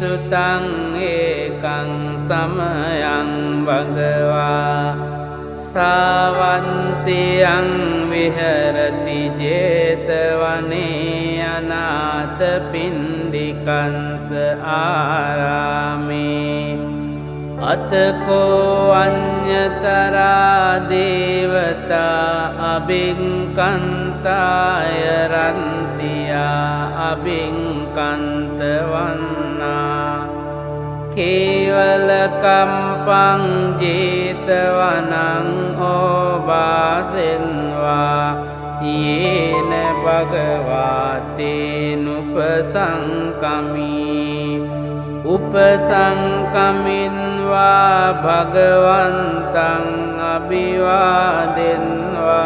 sutang ekang samayang bhagava Savantiyang viharati jetavane anatha pindikansa arame Atako anyatara devata abhinkantaya rantiya abhinkantavanna Kevala kampang jetavanang obasenva Yena bhagavate nupasangkami Upasangkaminva bhagavantang abhivadenva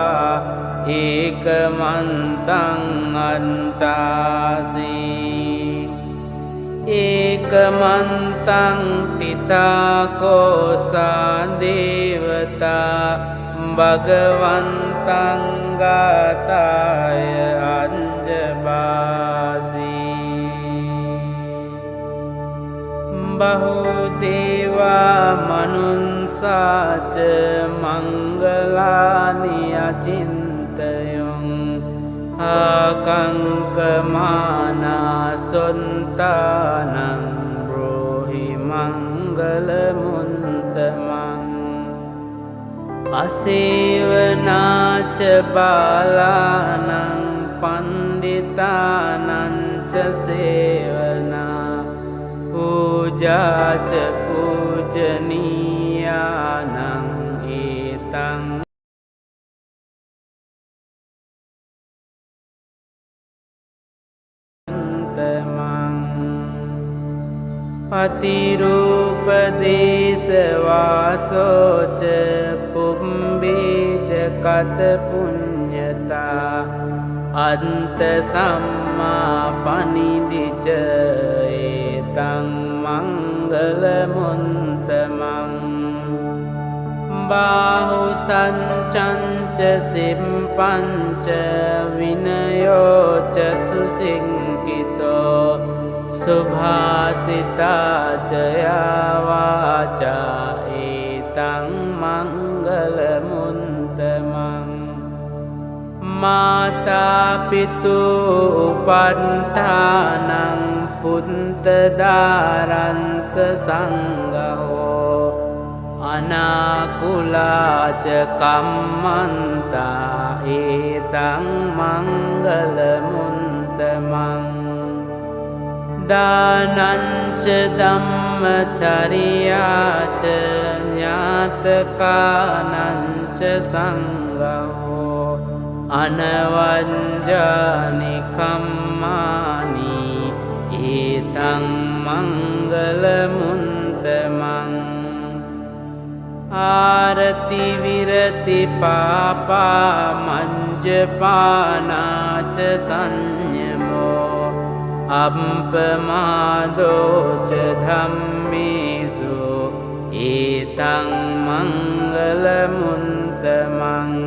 Ekamantang antasi Ekamantang titakosa devata Bhagavantang gataya anjabasi Bahudeva manunsaca mangalani acintayung Akangkamana sontanang brohi mangalamuntamang Asevanaca balanang panditanang ca sevana Pujaca pujaniyanang etang Patirupadesa vasoca pumbija kata punyata Anta samma panidica etang mangalamuntamang Bahu sancanca simpanca vinayoca susingkito Subhasita jaya vaca etang mangalamuntamang Mata pitu upantanang puntadaran sesanggaho Anakula cakamanta etang mangalamuntamang Dananca dhammacariyaca nyatakananca sanggaho Anavanjani kammani etang mangalamuntamang Arati virati papa manjapanaca sanyamo Ampamadoca dhammesu etang mangalamuntamang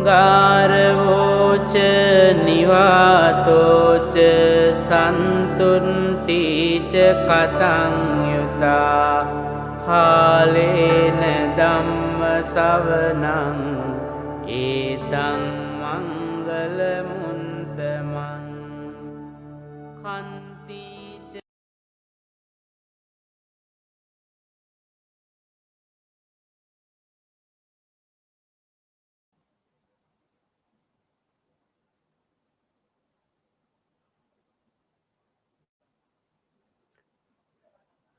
Garavoca nivatoca santuntica katang yuta Halena dhamma savanang etang mangalamuntamang Kanti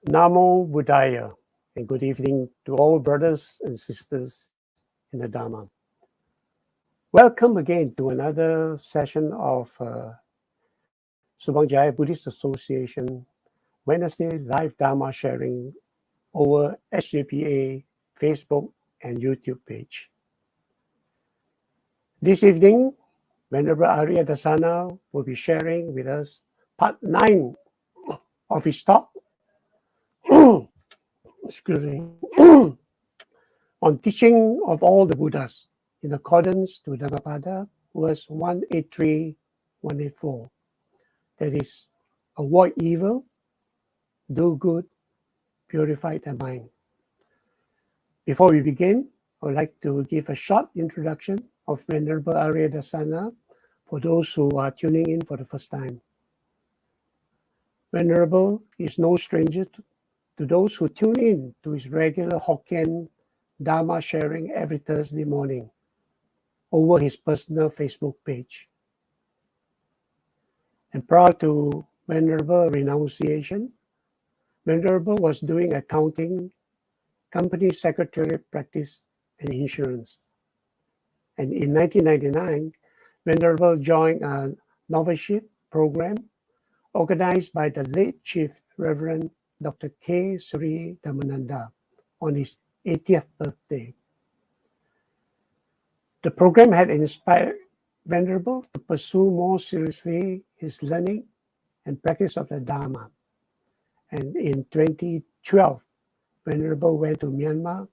Namo Buddhaya, and good evening to all brothers and sisters in the Dhamma. Welcome again to another session of Subang Buddhist Association Wednesday live Dhamma sharing over SJPA, Facebook, and YouTube page. This evening, Venerable Ariya-dassana will be sharing with us part 9 of his talk excuse me, on teaching of all the Buddhas in accordance to Dharmapada, verse 183-184. That is avoid evil, do good, purify the mind. Before we begin, I would like to give a short introduction of Venerable Ariya-dassana for those who are tuning in for the first time. Venerable is no stranger to those who tune in to his regular Hokkien Dhamma sharing every Thursday morning over his personal Facebook page. And prior to Venerable renunciation, Venerable was doing accounting, company secretary practice, and insurance. And in 1999, Venerable joined a novitiate program organized by the late Chief Reverend Dr. K. Sri Dhammananda on his 80th birthday. The program had inspired Venerable to pursue more seriously his learning and practice of the Dhamma. And in 2012, Venerable went to Myanmar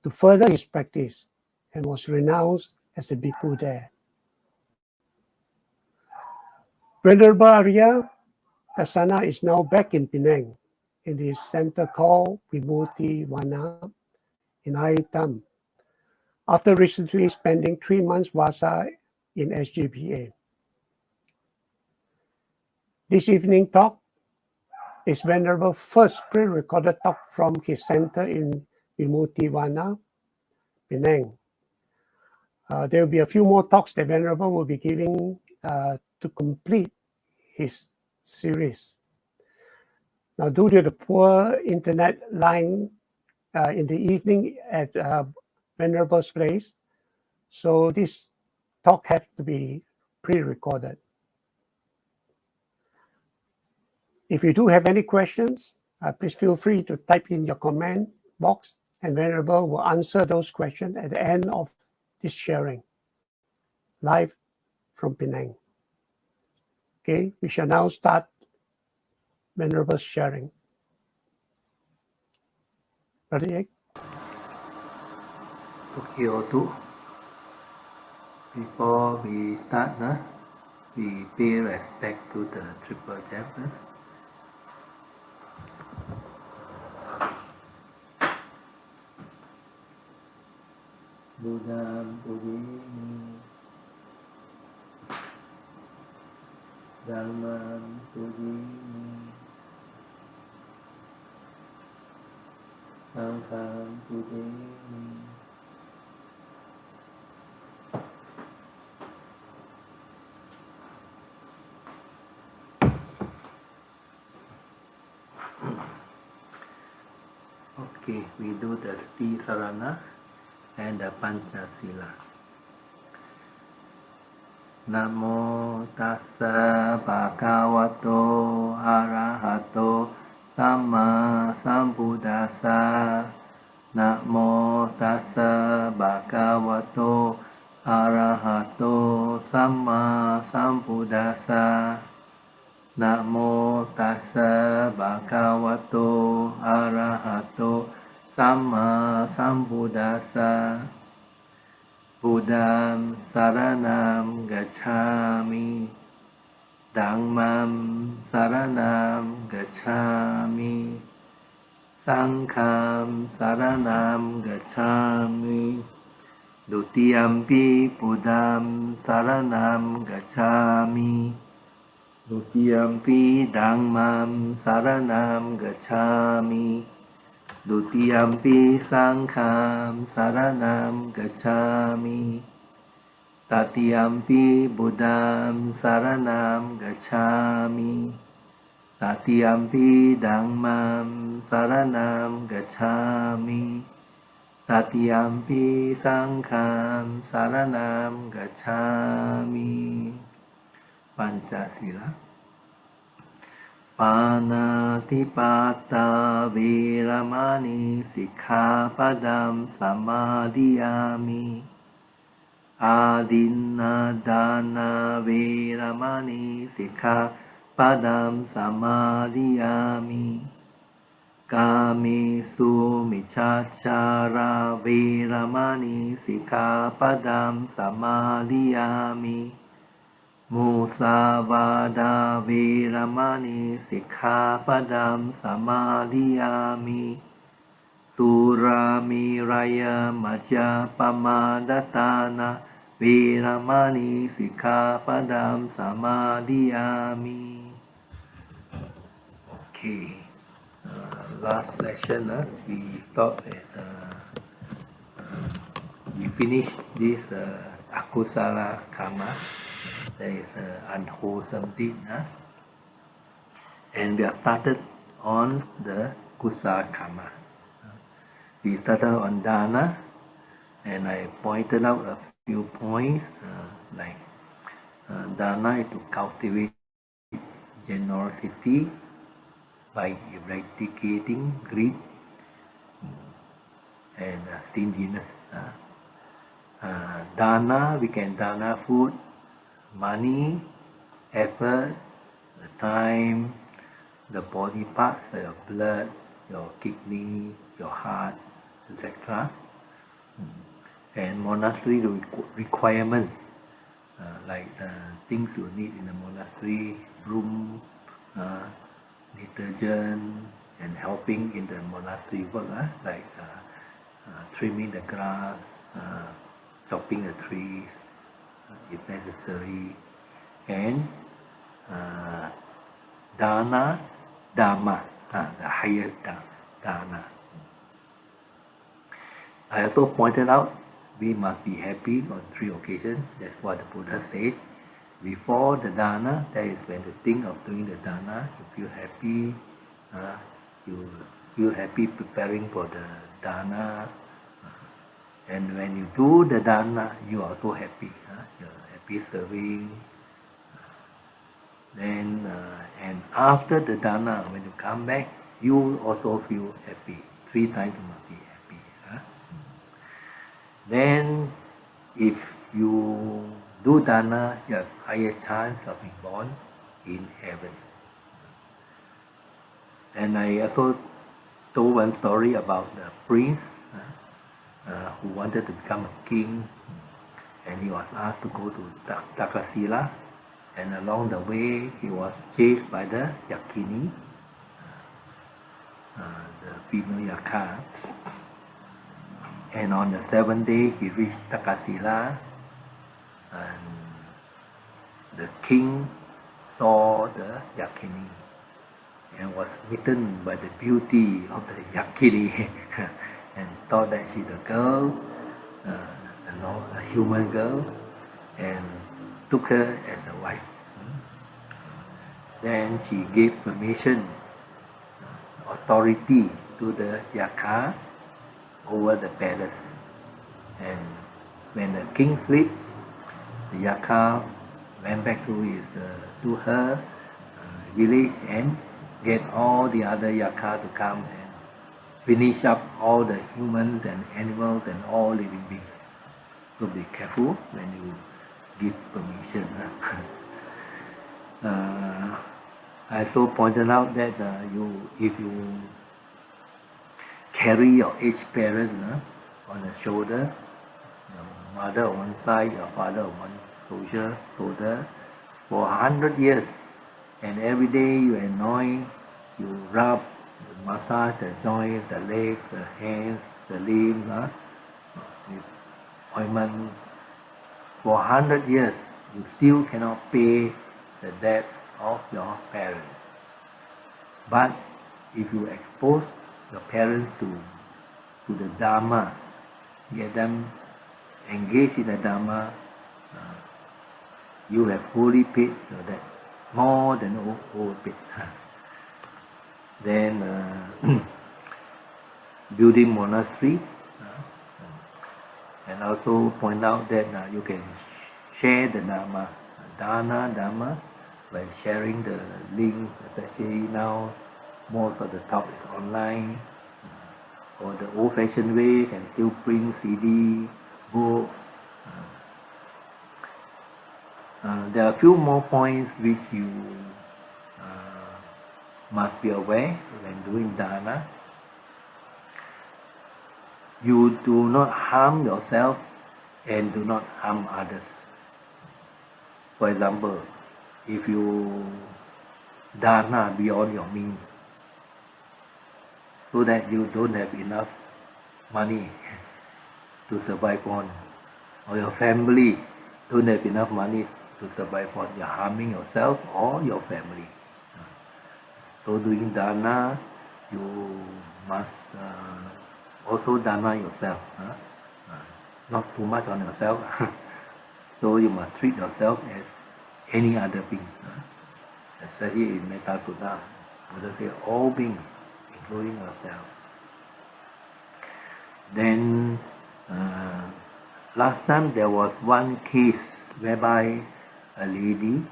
to further his practice and was renounced as a Bhikku there. Venerable Ariya-dassana is now back in Penang in his center called Vibhuti Vana in Aitam, after recently spending 3 months Vasa in SGPA. This evening talk is Venerable's first pre-recorded talk from his center in Vibhuti Vana, Penang. There will be a few more talks that Venerable will be giving to complete his series. Now, due to the poor internet line in the evening at Venerable's place, so this talk had to be pre-recorded. If you do have any questions, please feel free to type in your comment box, and Venerable will answer those questions at the end of this sharing, live from Penang. Okay, we shall now start Venerable's sharing. Brother Ek? Okay, Otu. Before we start, we pay respect to the Triple Chapters. Buddham Pujimi, Dhammam Pujimi, Sangham Pujimi. Okay, we do the Sri Sarana and the Panchasila. Namo tassa bhagavato arahato samma sambuddhassa. Namo tassa bhagavato arahato samma sambuddhassa. Namo tassa bhagavato arahato samma sambuddhassa. Buddham saranam gacchami, Dhammam saranam gacchami, Sangham saranam gacchami, Dutiyampi Buddham saranam gacchami, Dutiyampi Dhammam saranam gacchami, Dutiyampi Sangham saranam gacchami, Tatiyampi Buddham saranam gacchami, Tatiyampi Dhammam saranam gacchami, Tatiyampi Sangham saranam gacchami. Pancasila. Panatipata Viramani Sikkhapadam Samadhiyami. Adinadana Viramani Sikkhapadam Samadhiyami. Kamesu Miccachara Viramani Sikkhapadam Samadhiyami. Musavada Veramani Sikkhapadam Samadhiyami Suramiraya Majapamadatana Veramani Sikkhapadam Samadhiyami. Okay, last session we stopped at we finished this akusala karma, that is unwholesome deed, and we have started on the kusala karma. We started on dana, and I pointed out a few points like dana is to cultivate generosity by eradicating greed and stinginess. Dana, we can dana food, money, effort, the time, the body parts, your blood, your kidney, your heart, etc. And monastery requirement, like things you need in the monastery, room, detergent, and helping in the monastery work, like trimming the grass, chopping the trees if necessary, and dana, dhamma, the highest dana. I also pointed out we must be happy on 3 occasions. That's what the Buddha said. Before the dana, that is when you think of doing the dana, you feel happy, you feel happy preparing for the dana, and when you do the dana, you are also happy. You're happy serving. Then and after the dana, when you come back, you also feel happy. 3 times you must be happy. Then if you do dana, you have higher chance of being born in heaven. And I also told one story about the prince who wanted to become a king, and he was asked to go to Takasila, and along the way he was chased by the yakini, the female yaka, and on the 7th day he reached Takasila, and the king saw the yakini and was smitten by the beauty of the yakini and thought that she's a girl, a human girl, and took her as a wife. Then she gave permission, authority to the yaka over the palace. And when the king slept, the yaka went back to her village and get all the other yaka to come and finish up all the humans and animals and all living beings. So be careful when you give permission. I also pointed out that if you carry your aged parent on the shoulder, your mother on one side, your father on one shoulder for 100 years, and every day you annoy, you rub, you massage the joints, the legs, the hands, the limbs, with ointment for 100 years, you still cannot pay the debt of your parents. But if you expose your parents to the Dhamma, get them engaged in the Dhamma, you have fully paid your debt, more than overpaid. Then building monastery, and also point out that you can share the Dhamma, Dhamma, by sharing the link, especially now most of the talk is online, or the old-fashioned way, you can still print CD, books. There are a few more points which you must be aware when doing dana. You do not harm yourself and do not harm others. For example, if you dana beyond your means, so that you don't have enough money to survive on, or your family don't have enough money to survive on, you're harming yourself or your family. So doing dana, you must also dana yourself, not too much on yourself. So you must treat yourself as any other being, especially in Metta Sutta. Buddha say all beings, including yourself. Then last time there was one case whereby a lady,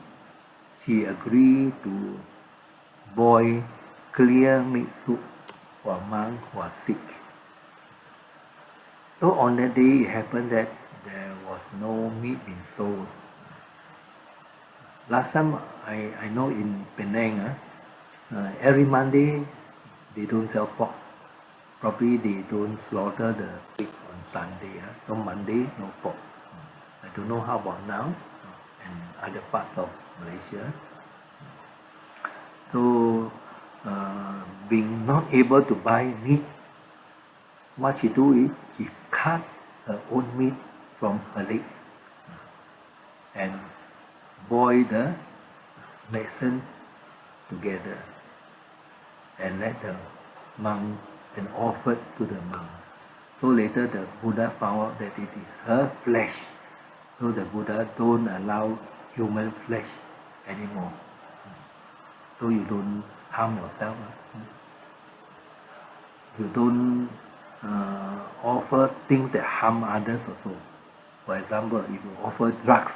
she agreed to boil clear meat soup for a monk who was sick. So on that day it happened that there was no meat being sold. Last time I know in Penang, every Monday they don't sell pork. Probably they don't slaughter the pig on Sunday. So Monday no pork. I don't know how about now and other parts of Malaysia. So being not able to buy meat, what she do is she cut her own meat from her leg and boil the medicine together and let the monk and offered to the monk. So later the Buddha found out that it is her flesh. So the Buddha don't allow human flesh anymore. So you don't harm yourself. You don't offer things that harm others also. For example, if you offer drugs,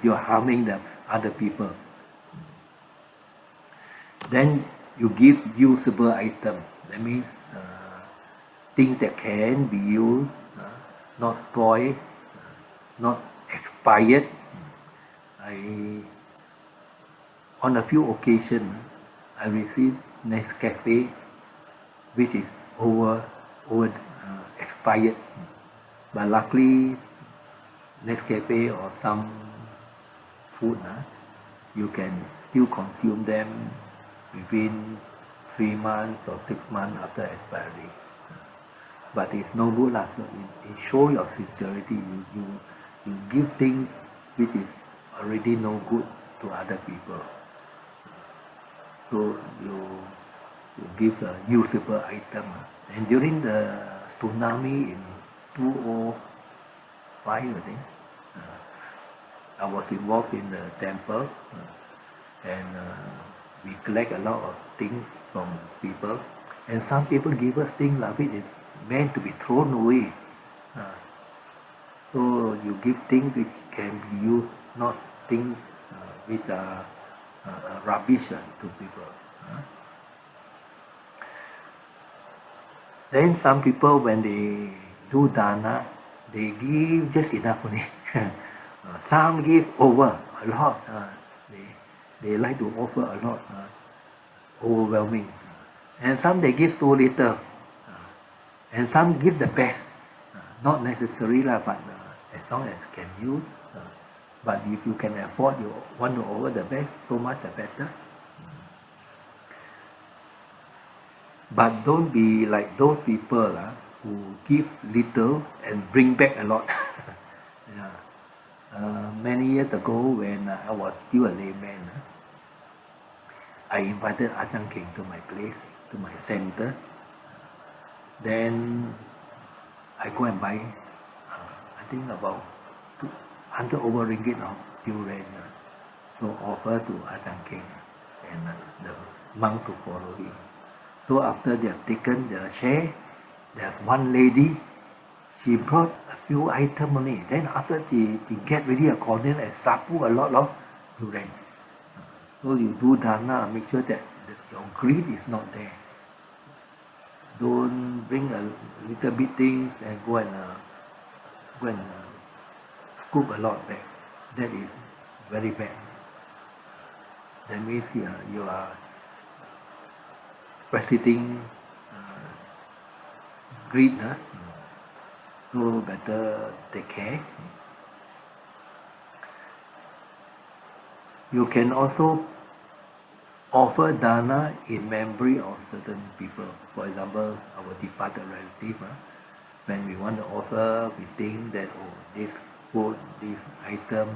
you're harming the other people. Then you give usable items. That means things that can be used, not spoiled, not expired. On a few occasions, I received Nescafe, which is over expired. But luckily, Nescafe or some food, you can still consume them within 3 months or 6 months after expiry. But it's no good. So it shows your sincerity. You give things which is already no good to other people. So you give a usable item. And during the tsunami in 2005, I think, I was involved in the temple, and we collect a lot of things from people. And some people give us things which is meant to be thrown away. So you give things which can be used, not things which are rubbish to people. Then some people, when they do dana, they give just enough only. Some give over a lot. They like to offer a lot, overwhelming. And some they give so little. And some give the best. Not necessary, but as long as can use. But if you can afford, you want to offer the best, so much the better. But don't be like those people who give little and bring back a lot. Many years ago, when I was still a layman, I invited Ajahn King to my place, to my center. Then I go and buy, I think about 200 over ringgit of durian to offer to Ajahn King and the monks who follow him. So after they have taken the share, there's one lady, she brought a few items only. Then after she get ready according and sapu a lot of durian. So you do dana, make sure that your greed is not there. Don't bring a little bit things and go and scoop a lot back. That is very bad. That means you are practicing greed. So better take care. You can also offer dana in memory of certain people. For example, our departed relative. When we want to offer, we think that, oh, this food, this item,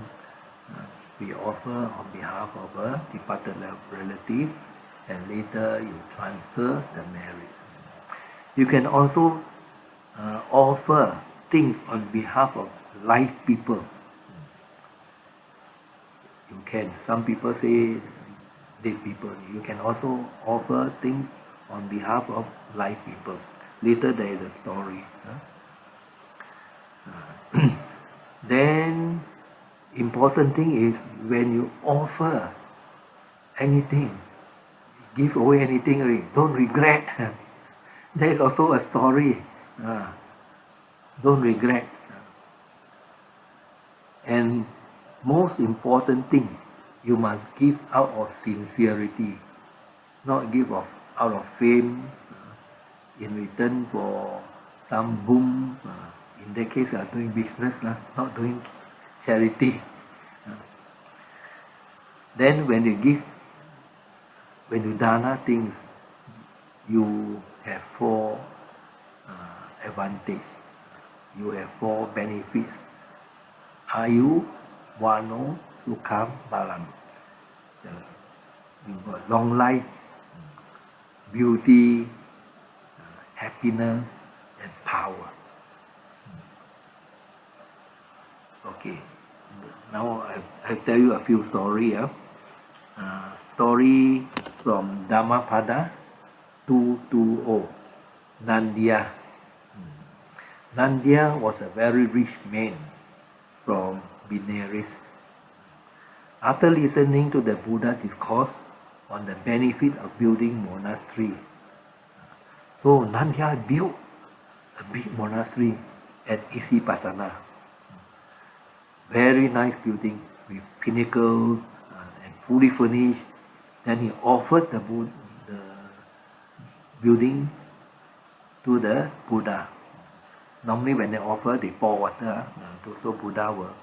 we offer on behalf of a departed relative, and later you transfer the merit. You can also offer things on behalf of live people. You can. Some people say dead people. You can also offer things on behalf of live people. Later there is a story. Then important thing is when you offer anything, give away anything, don't regret. There is also a story. Don't regret. And most important thing, you must give out of sincerity, not give out of fame in return for some boom. In that case, you are doing business, not doing charity. Then when you dana things, you have 4 advantage. You have 4 benefits. Ayu, Wano, Sukham, Balam. You got long life, beauty, happiness, and power. Okay, now I tell you a few stories. Story from Dharmapada 220. Nandya. Nandya was a very rich man from Benares. After listening to the Buddha discourse on the benefit of building monastery, so Nandya built a big monastery at Isipasana. Very nice building with pinnacles and fully furnished. Then he offered the building to the Buddha. Normally when they offer, they pour water. So Buddha will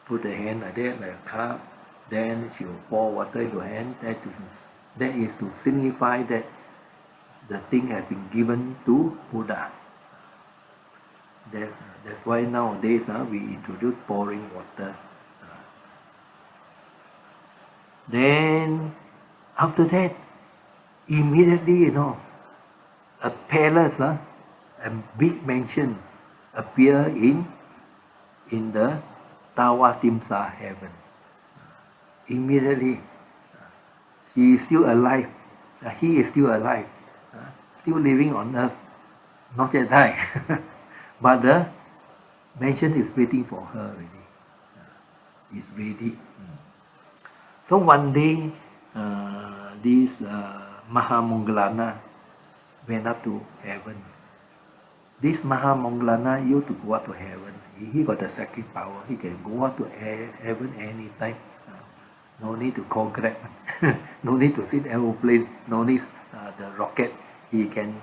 put the hand like that, like a cup. Then she will pour water into your hand. That is to signify that the thing has been given to Buddha. That's why nowadays we introduce pouring water. Then after that, immediately, a palace, a big mansion appear in the Tawatimsa heaven. Immediately, she is still alive. He is still alive, still living on earth, not yet died. But the mansion is waiting for her already. It's ready. So one day, this Mahamongalana went up to heaven. This Mahamongalana used to go up to heaven. He got a psychic power. He can go up to heaven anytime. No need to call Grab. No need to sit aeroplane. No need the rocket. He can,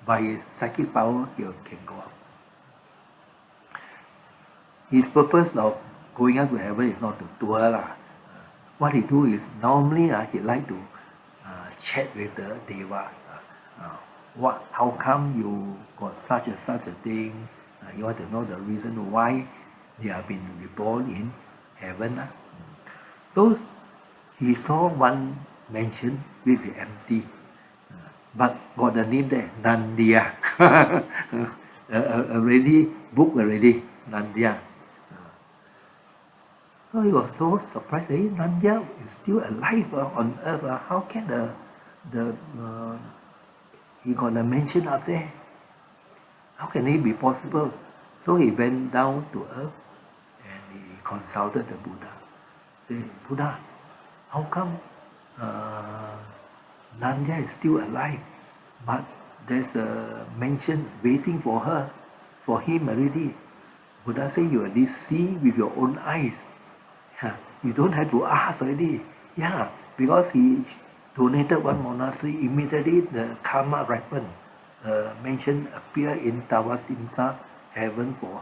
by his psychic power, he can go up. His purpose of going up to heaven is not to tour. What he do is, normally he like to chat with the Deva. How come you got such a thing? You want to know the reason why they have been reborn in heaven. So he saw one mansion which is empty, but got the name there, Nandya. Already booked already, Nandya. So he was so surprised. Nandya is still alive on earth. How can he got a mansion up there? How can it be possible? So he went down to earth and he consulted the Buddha. Say, Buddha, how come Nandya is still alive, but there's a mansion waiting for him already? Buddha say, you already see with your own eyes. You don't have to ask already. Because he donated one monastery, immediately the karma ripened. Mansion appear in Tawatimsa heaven for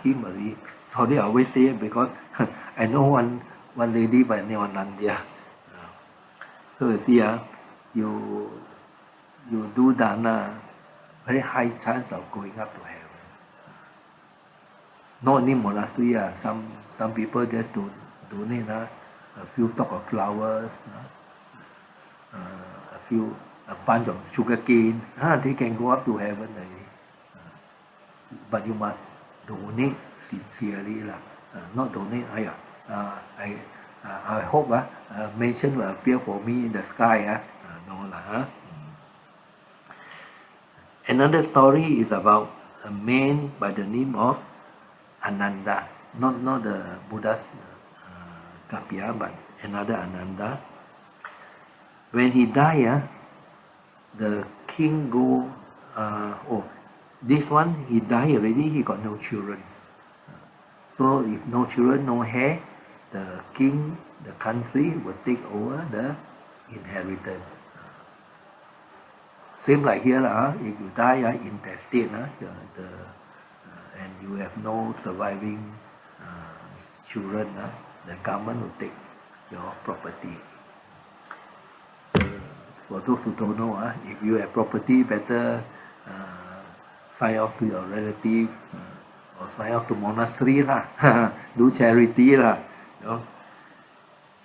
him already. Sorry, I always say it because I know one one lady by the name of Nandya. So you see, you do dana, very high chance of going up to heaven. Not only monastery, some people just donate a few stalk of flowers, a bunch of sugar cane, they can go up to heaven already. But you must donate sincerely lah. Not donate. I hope mention will appear for me in the sky. No lah. Another story is about a man by the name of Ananda, not the Buddha's Kapya, but another Ananda. When he died, the king go, this one he died already, he got no children. So if no children, no heir, the king, the country will take over the inheritance. Same like here, if you die intestate, and you have no surviving children, the government will take your property. So for those who don't know, if you have property, better sign off to your relative or sign off to monastery lah. Do charity lah.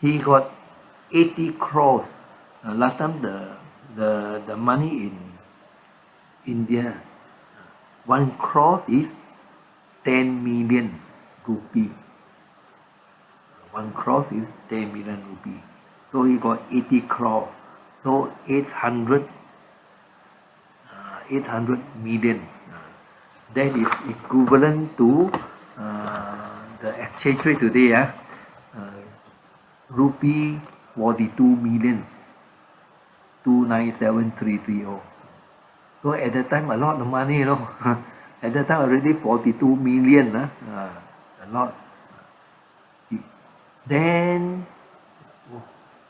He got 80 crores. Last time the money in India, 1 crore is 10 million rupee. 1 crore is 10 million rupee. So he got 80 crore. So 800 million. That is equivalent to the exchange rate today. Rupee 42 million. 297330. So at that time a lot of money, At that time already 42 million, a lot. Then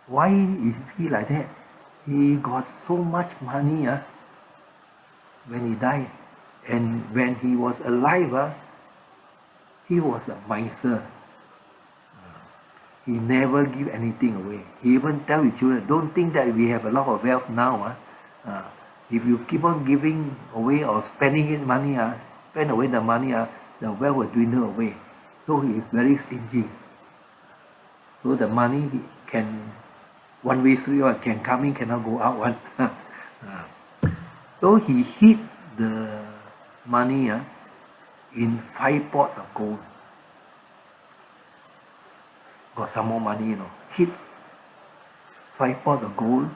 why is he like that? He got so much money when he died, and when he was alive, he was a miser. He never give anything away. He even tell his children, don't think that we have a lot of wealth now. If you keep on giving away or spending money, spend away the money, the wealth will dwindle away. So he is very stingy. So the money can, one way street can come in, cannot go out one. So he hid the money in 5 pots of gold. Got some more money, hid 5 pots of gold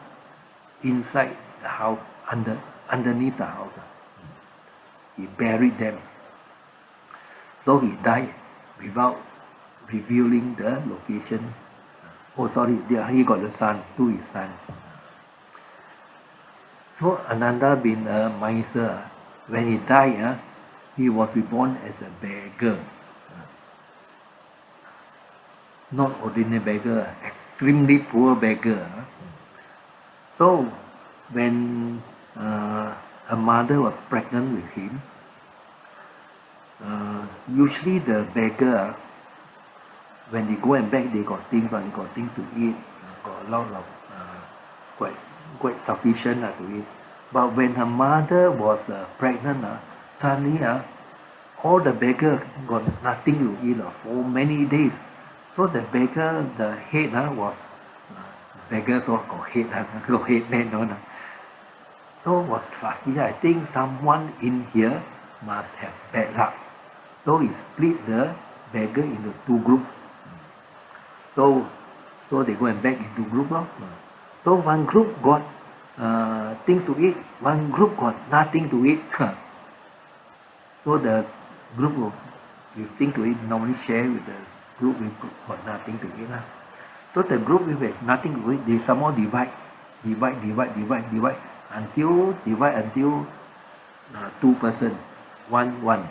inside the house, underneath the house. He buried them. So he died without revealing the location. He got the son, to his son. So Ananda being a miser, when he died, he was reborn as a beggar. Not ordinary beggar, extremely poor beggar. So when a mother was pregnant with him, usually the beggar, when they go and beg, they got things to eat, got a lot of quite sufficient to eat. But when her mother was pregnant, suddenly all the beggar got nothing to eat for many days. So the beggar, the head was beggars all got head, So was suspicious. I think someone in here must have bad luck. So he split the beggar into 2 groups. So they go and beg into group. So one group got things to eat, one group got nothing to eat. So the group with things to eat normally share with the group with got nothing to eat. So the group with nothing to eat, they somehow divide until 2 persons, one.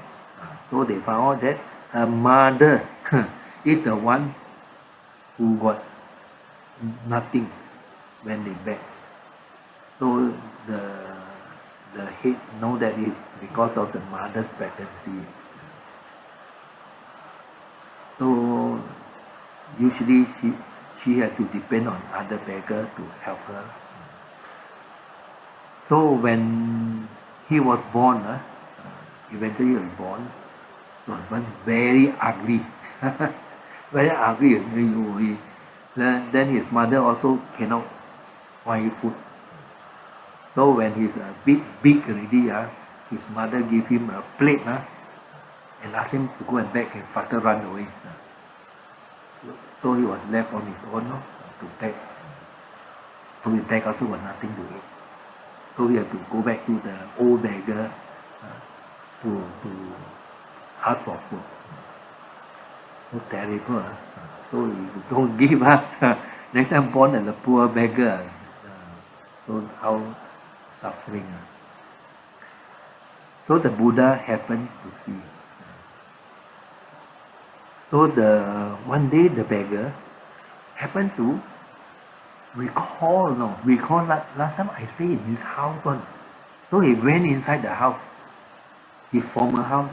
So they found out that a mother is the one who got nothing when they beg. So the head know that it's because of the mother's pregnancy. So usually she has to depend on other beggar to help her. So when he was born, eventually he was born, was very ugly. Very ugly. Then his mother also cannot find food. So when he's a big already, his mother gave him a plate and asked him to go and beg and faster run away. So he was left on his own to beg. So his bag also was nothing to eat. So he had to go back to the old beggar to ask for food. So terrible. So you don't give up. Next time born as a poor beggar. So how suffering. So the Buddha happened to see. So one day the beggar happened to recall last time I stayed in his house one. So he went inside the house, his former house.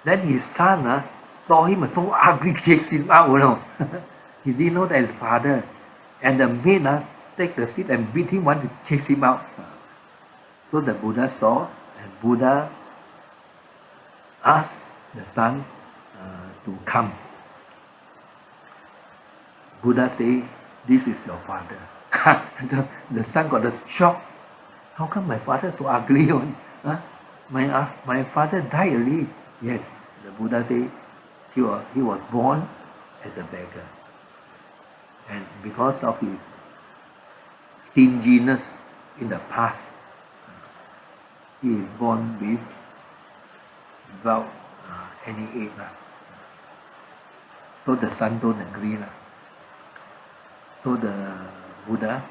Then his son saw him so ugly, chased him out. He didn't know that his father. And the maid take the stick and beat him, want to chase him out. So the Buddha saw, and Buddha asked the son to come. Buddha say, this is your father. The son got a shock. How come my father so ugly? My father died already. Yes, the Buddha say he was born as a beggar. And because of his stinginess in the past, he is born without any aid. So the son don't agree. So the Buddha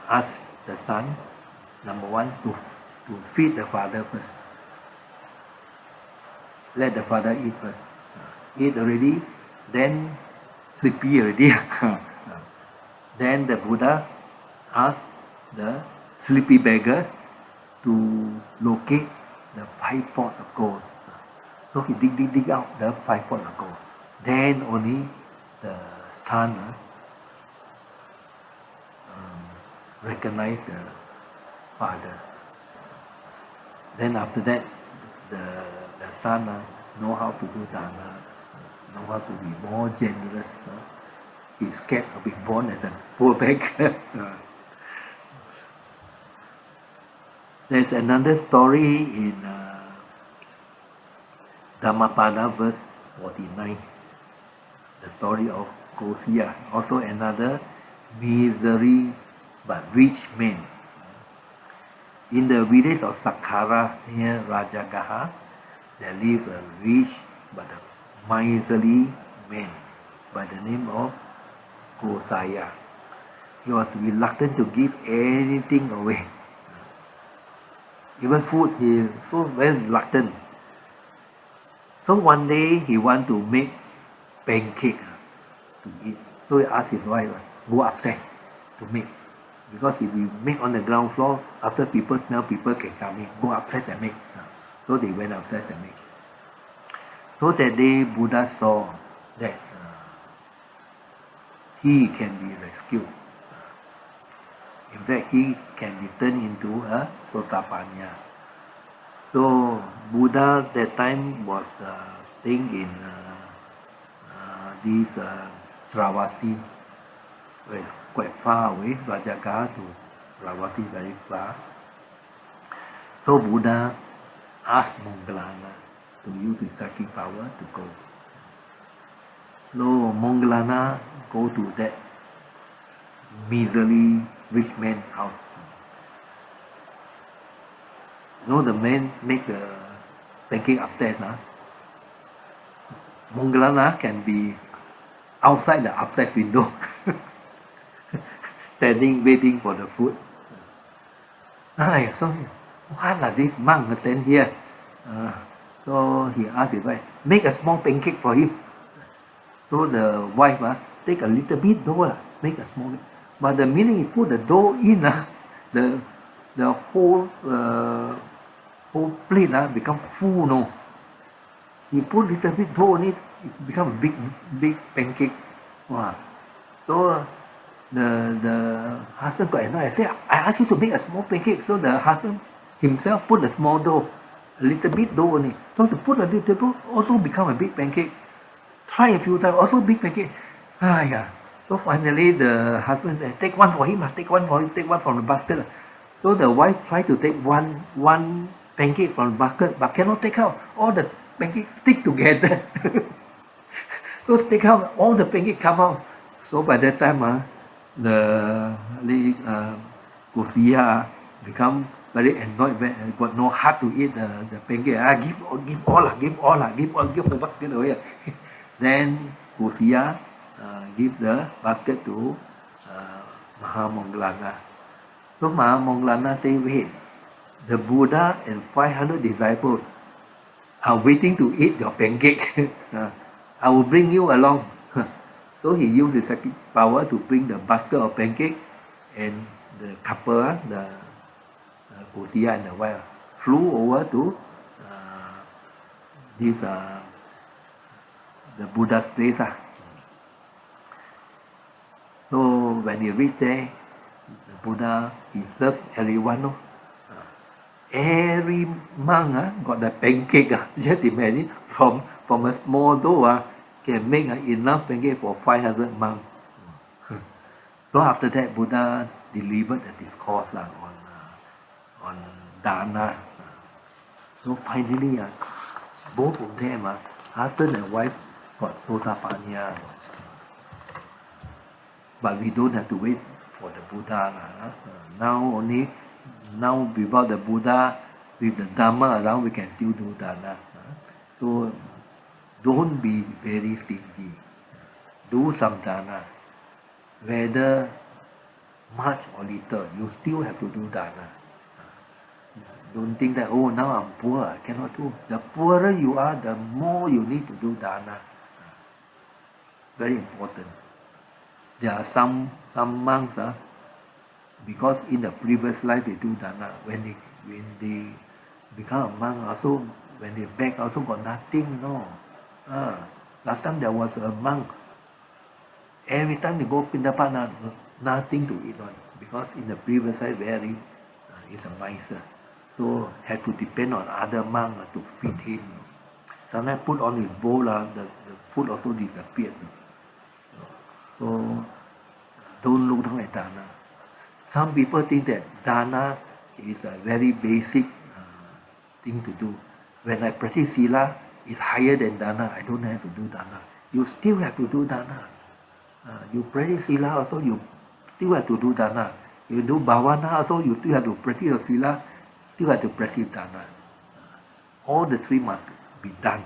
asked the son, number one, to feed the father first. Let the father eat first. Eat already, then sleepy already. Then the Buddha asked the sleepy beggar to locate the 5 pots of gold. So he dig out the 5 pots of gold. Then only the son recognized the father. Then after that, the son know how to do Dhamma, know how to be more generous. He's scared of being born as a poor beggar. There's another story in Dharmapada verse 49. The story of Kosiya, also another misery but rich man. In the village of Zakar near Rajagaha, there lived a rich but a miserly man by the name of Kosiya. He was reluctant to give anything away. Even food, he is so very reluctant. So one day he want to make pancake to eat. So he asked his wife, go upstairs to make. Because if we make on the ground floor, after people smell, people can come in. Go upstairs and make. So they went upstairs and make. So that day Buddha saw that he can be rescued. In fact, he can be turned into a Sotapanya. So Buddha that time was staying in this Sravati, where it's quite far away, Rajagaha to Sravati, very far. So Buddha asked Moggallana to use his psychic power to go. So Moggallana go to that miserly rich man's house. The man make the pancake upstairs. Moggallana can be outside the upstairs window, standing waiting for the food. So what are these monks stand here? So he asked his wife, make a small pancake for him. So the wife take a little bit dough, make a small. But the minute he put the dough in, the whole plate become full. He put little bit dough on it, it become a big pancake. Wow. So the husband got annoyed. I said, I asked you to make a small pancake. So the husband himself put a small dough, a little bit dough on it. So to put a little dough also become a big pancake. Try a few times, also big pancake. Yeah. So finally the husband said, take one for him, take one for him, take one from the basket. So the wife tried to take one pancake from the bucket, but cannot take out. All the pancakes stick together. So take out, all the pancake come out. So by that time, the Kosiya become very annoyed, got no heart to eat the pancake. Give all the basket away. Then Kosiya give the basket to Mahamonglana. So Mahamonglana say, wait, the Buddha and 500 disciples are waiting to eat your pancake. I will bring you along. So he used his psychic power to bring the basket of pancake, and the couple, the Kosiya and the wife, flew over to this the Buddha's place. So when he reached there, the Buddha, he served everyone. Every monk got the pancake. Just imagine, from a small dough can make enough pancake for 500 monks. So after that, Buddha delivered a discourse on dana. So finally, both of them, husband and wife, got Sotapanna. But we don't have to wait for the Buddha. Now without the Buddha, with the Dhamma around, we can still do dana. So don't be very stingy. Do some dana. Whether much or little, you still have to do dana. Don't think that, oh, now I'm poor, I cannot do. The poorer you are, the more you need to do dana. Very important. There are some monks, because in the previous life they do dana. When they become a monk, also when they beg, also got nothing. Last time there was a monk. Every time they go Pindapat, nothing to eat on, because in the previous life very is a miser. So had to depend on other monks to feed him. Sometimes put on his bowl, the food also disappeared. So don't look down at dana. Some people think that dana is a very basic thing to do. When I practice sila, it's higher than dana. I don't have to do dana. You still have to do dana. You practice sila also, you still have to do dana. You do bhavana also, you still have to practice your sila, still have to practice dana. All the three must be done.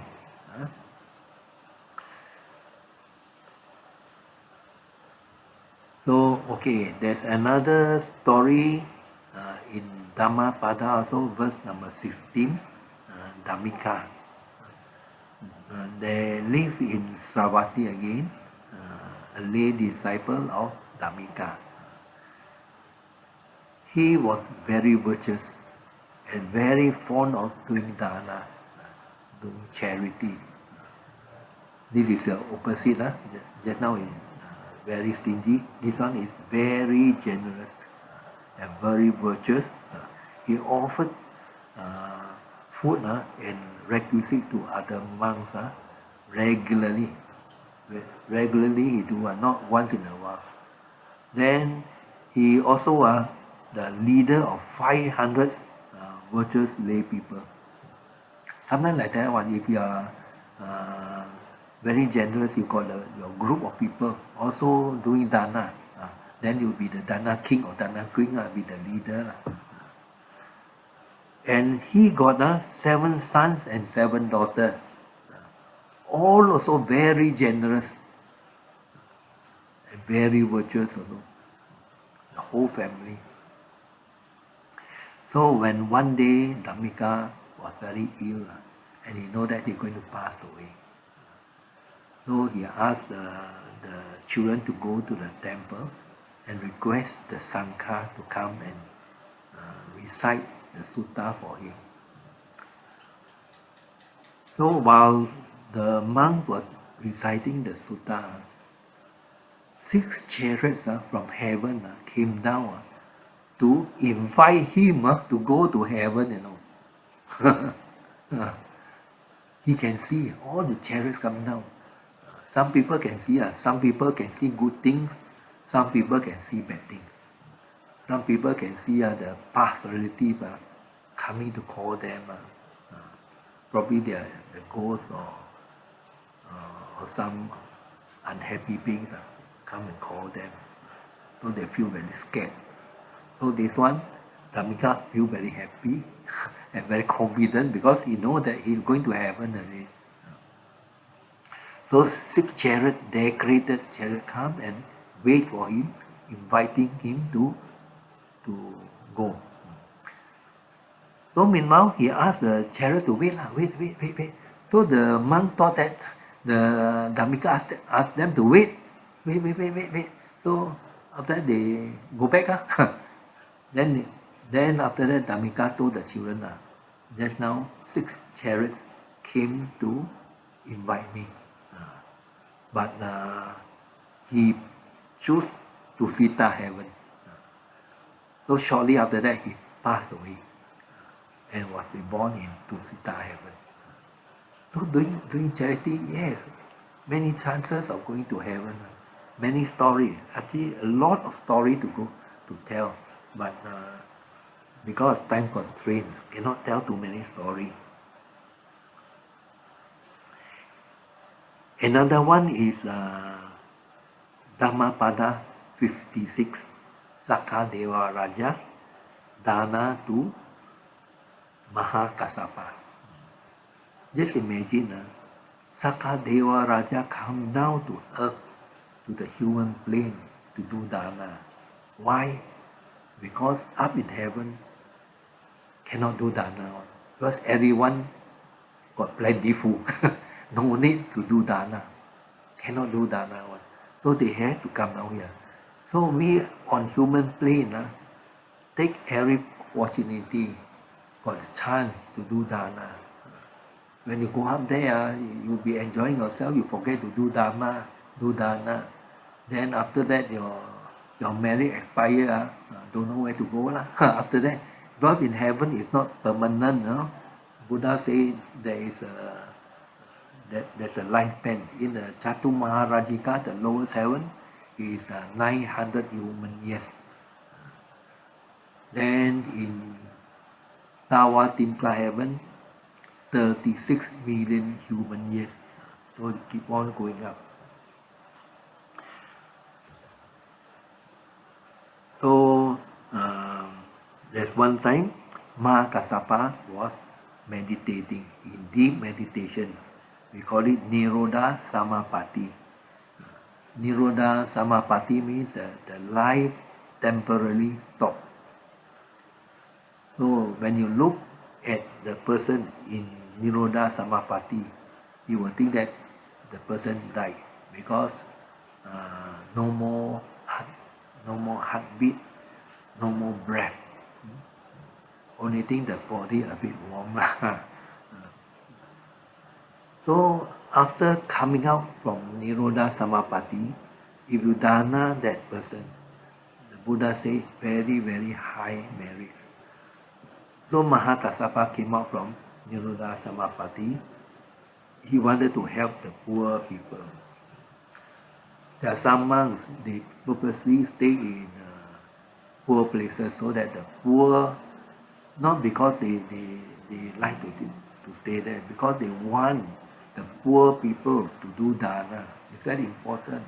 So, okay, there's another story in Dharmapada also, verse number 16, Dhammika. They live in Savatthi again, a lay disciple of Dhammika. He was very virtuous and very fond of doing dana, doing charity. This is the opposite. Just now is very stingy. This one is very generous and very virtuous. He offered food and requisite to other monks regularly. Regularly he do, not once in a while. Then he also the leader of 500 virtuous lay people. Sometimes like that one, if you are very generous, you got your group of people also doing dana. Then you'll be the dana king or dana queen, be the leader. And he got 7 sons and 7 daughters. All also very generous and very virtuous also. The whole family. So when one day Dhammika was very ill and he know that he's going to pass away. So he asked the children to go to the temple and request the Zakar to come and recite the sutta for him. So while the monk was reciting the sutta, 6 chariots from heaven came down to invite him to go to heaven, you know. He can see all the chariots coming down. Some people can see, some people can see good things, some people can see bad things. Some people can see the past relative coming to call them. Probably they are the ghosts or some unhappy beings come and call them. So they feel very scared. So this one, Dhamika feel very happy and very confident because he knows that he's going to heaven already. So 6 chariot, decorated chariot come and wait for him, inviting him to go. So meanwhile, he asked the chariot to wait. So the monk thought that the Dhamika asked them to wait. So after that they go back. Then after that Dhamika told the children, just now 6 chariots came to invite me. But he chose to Sita heaven. So shortly after that he passed away and was reborn in Sita heaven. So doing charity, yes, many chances of going to heaven, many stories, actually a lot of story to tell, but because of time constraints, cannot tell too many stories. Another one is Dharmapada 56, Zakar Deva Raja, Dana to Mahakasapa. Just imagine, Zakar Deva Raja come down to earth, to the human plane to do dana. Why? Because up in heaven cannot do dana. Because everyone got plenty food. No need to do dana. Cannot do dana. So they have to come down here. So we on human plane take every opportunity, got a chance to do dana. When you go up there, you'll be enjoying yourself, you forget to do dharma, do dana. Then after that your merit expire, don't know where to go after that. Because in heaven it's not permanent, no? Buddha say there's a lifespan. In the Chatu Maharajika, the lowest heaven, is 900 human years. Then in Tawa Timpla heaven, 36 million human years. So it keep on going up. So there's one time Mahakasapa was meditating in deep meditation. We call it Nirodha Samapatti. Nirodha Samapatti means the life temporarily stopped. So when you look at the person in Nirodha Samapatti, you will think that the person died because no more heartbeat, no more breath. Only thing the body a bit warm. So after coming out from Nirodha Samapatti, if you dana that person, the Buddha say very, very high merit. So Mahakasapa came out from Nirodha Samapatti. He wanted to help the poor people. There are some monks, they purposely stay in poor places so that the poor, not because they like to stay there, because they want the poor people to do dana. It's very important.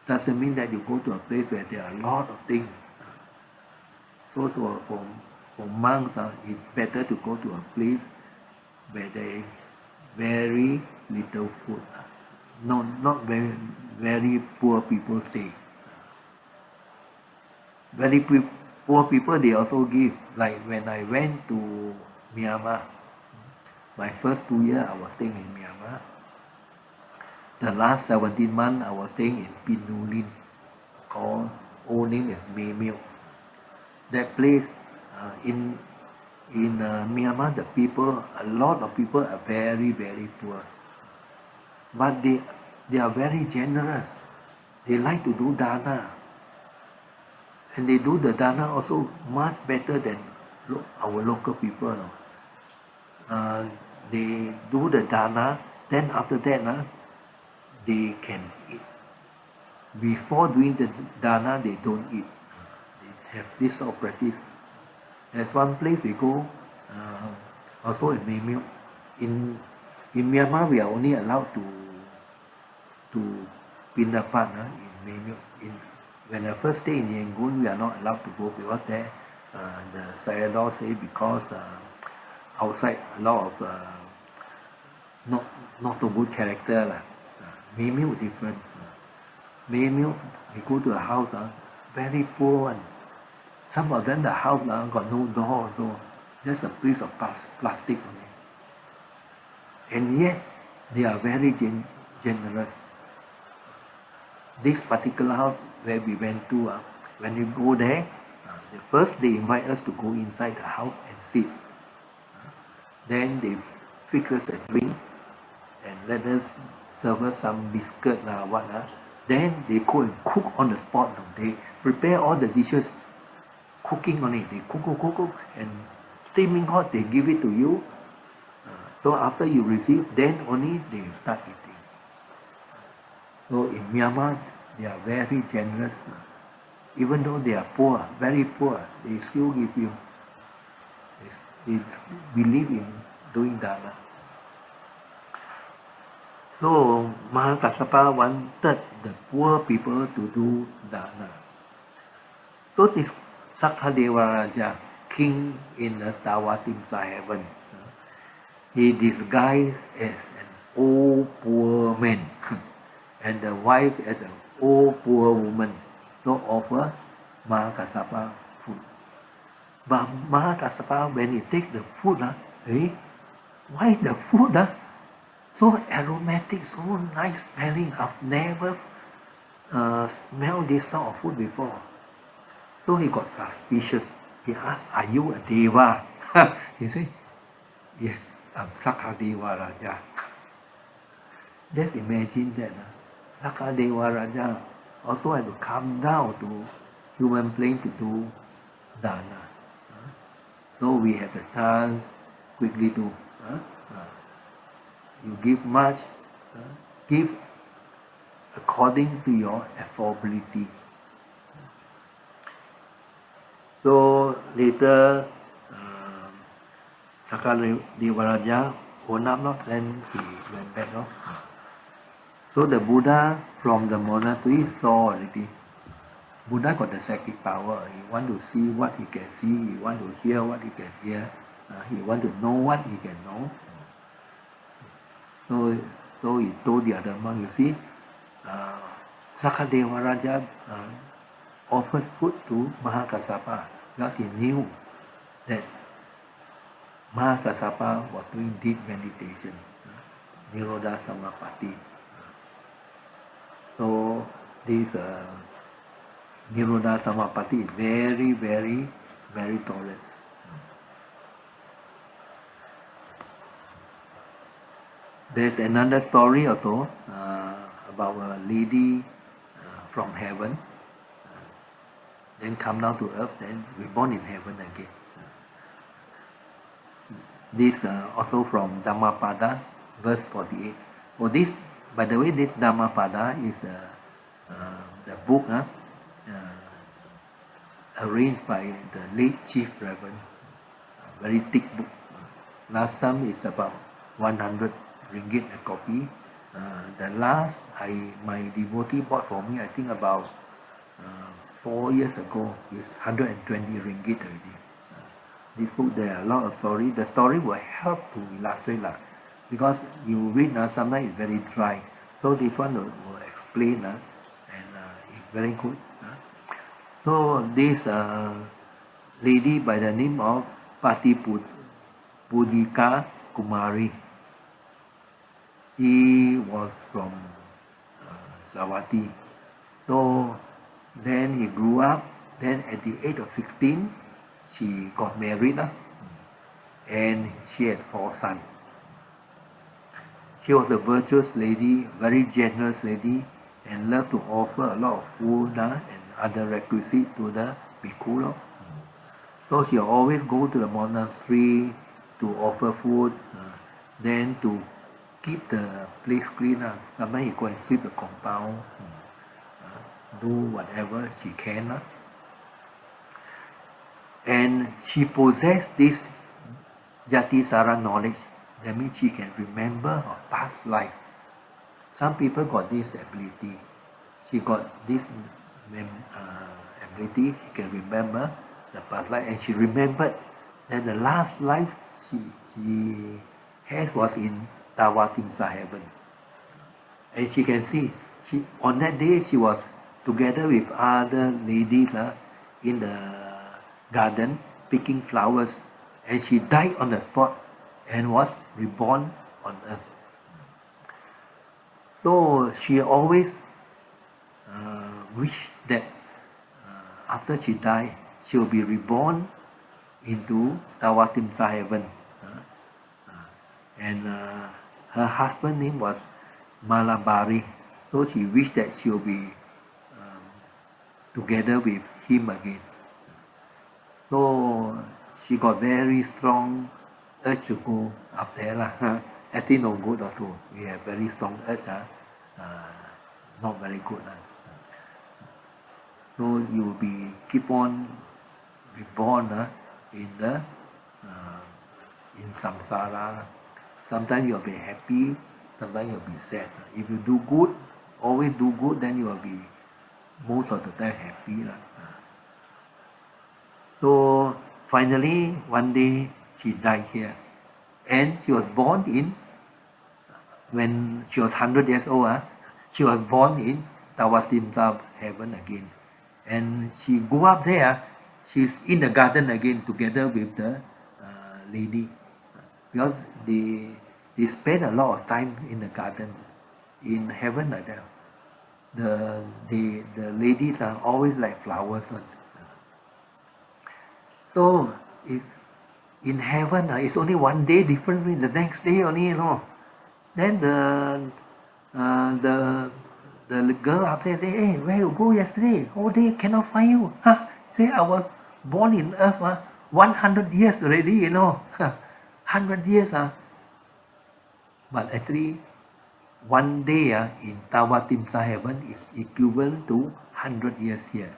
Doesn't mean that you go to a place where there are a lot of things. So for monks, it's better to go to a place where there is very little food. No, not very poor people stay. Very poor people, they also give. Like when I went to Myanmar, my first 2 years I was staying in Myanmar. The last 17 months I was staying in Pinulin, called old name is Maymil. That place, in in Myanmar, the people, a lot of people are very, very poor. But they are very generous. They like to do dana. And they do the dana also much better than our local people. No? They do the dana, then after that, they can eat. Before doing the dana, they don't eat. They have this sort of practice. There's one place we go, also in Memil. In Myanmar, we are only allowed to Pindapat in Memil. When I first stay in Yangon, we are not allowed to go because there, the Sayadaw say because outside a lot of not so good character lah. Memil different. Memil, we go to a house, very poor one. Some of them, the house got no door, so just a piece of plastic only. And yet, they are very generous. This particular house where we went to, when we go there, first they invite us to go inside the house and sit. Then they fix us a drink and let us serve us some biscuit what. Then they go and cook on the spot. They prepare all the dishes, cooking on it. They cook, and steaming hot, they give it to you. So after you receive, then only they start eating. So in Myanmar, they are very generous. Even though they are poor, very poor, they still give you. They believe in doing dana. So Mahakassapa wanted the poor people to do dana. So this Sakadeva Raja, king in the Tawatimsa heaven, he disguised as an old poor man and the wife as an old poor woman to offer Mahakassapa food. But Mahakassapa, when he takes the food, why the food so aromatic, so nice smelling? I've never smelled this sort of food before. So he got suspicious. He asked, "Are you a Deva?" He said, "Yes, I'm Sakadeva Raja." Just imagine that. Sakadeva Raja also had to come down to human plane to do dana. So we have the chance, quickly do. You give much, give according to your affordability. So later, Sakadeva Raja owned up, then he went back. So the Buddha from the monastery saw already. Buddha got the psychic power. He want to see what he can see. He want to hear what he can hear. He want to know what he can know. So he told the other monk, you see, Sakadeva Raja offered food to Mahakassapa because he knew that Mahakassapa was doing deep meditation, Nirodha Samapatti. So this Nirodha Samapatti is very, very meritorious. There's another story also about a lady from heaven, then come down to earth, then reborn in heaven again. This also from Dharmapada, verse 48. Oh, this, by the way, this Dharmapada is the book arranged by the late Chief Reverend, very thick book. Last time it's about 100 ringgit a copy. The last my devotee bought for me, I think about 4 years ago, is 120 ringgit already. This book, there are a lot of stories. The story will help to illustrate because you read sometimes it's very dry. So this one will explain and it's very good. So this lady by the name of Patipudika Kumari, he was from Savatthi. So then he grew up. Then at the age of 16, she got married. and she had 4 sons. She was a virtuous lady, very generous lady, and loved to offer a lot of food and other requisites to the Bhikku. So she always go to the monastery to offer food, then to keep the place clean. Sometimes you go and sweep the compound, do whatever she can. And she possessed this Jatisara knowledge. That means she can remember her past life. Some people got this ability. She got this ability. She can remember the past life, and she remembered that the last life she has was in Tawatimsa heaven. And she can see, on that day she was together with other ladies in the garden picking flowers, and she died on the spot and was reborn on earth. So she always wished that after she died, she will be reborn into Tawatimsa heaven. And her husband's name was Malabari. So she wished that she will be together with him again. So she got very strong urge to go up there. Actually no good also. We have very strong urge, not very good. So you will be keep on reborn in the in samsara. Sometimes you'll be happy, sometimes you'll be sad. If you do good, always do good, then you will be most of the time happy. So finally, one day she died here, and she was born in, when she was 100 years old, she was born in Tawatimsa heaven again. And she go up there, she's in the garden again together with the lady, because they spend a lot of time in the garden. In heaven like that, the ladies are always like flowers. So if in heaven it's only one day difference, the next day only, then the girl up there say, hey, where you go yesterday? Whole day cannot find you. Say I was born in earth 100 years already, 100 years. But actually, one day in Tawatimsa heaven is equivalent to 100 years here.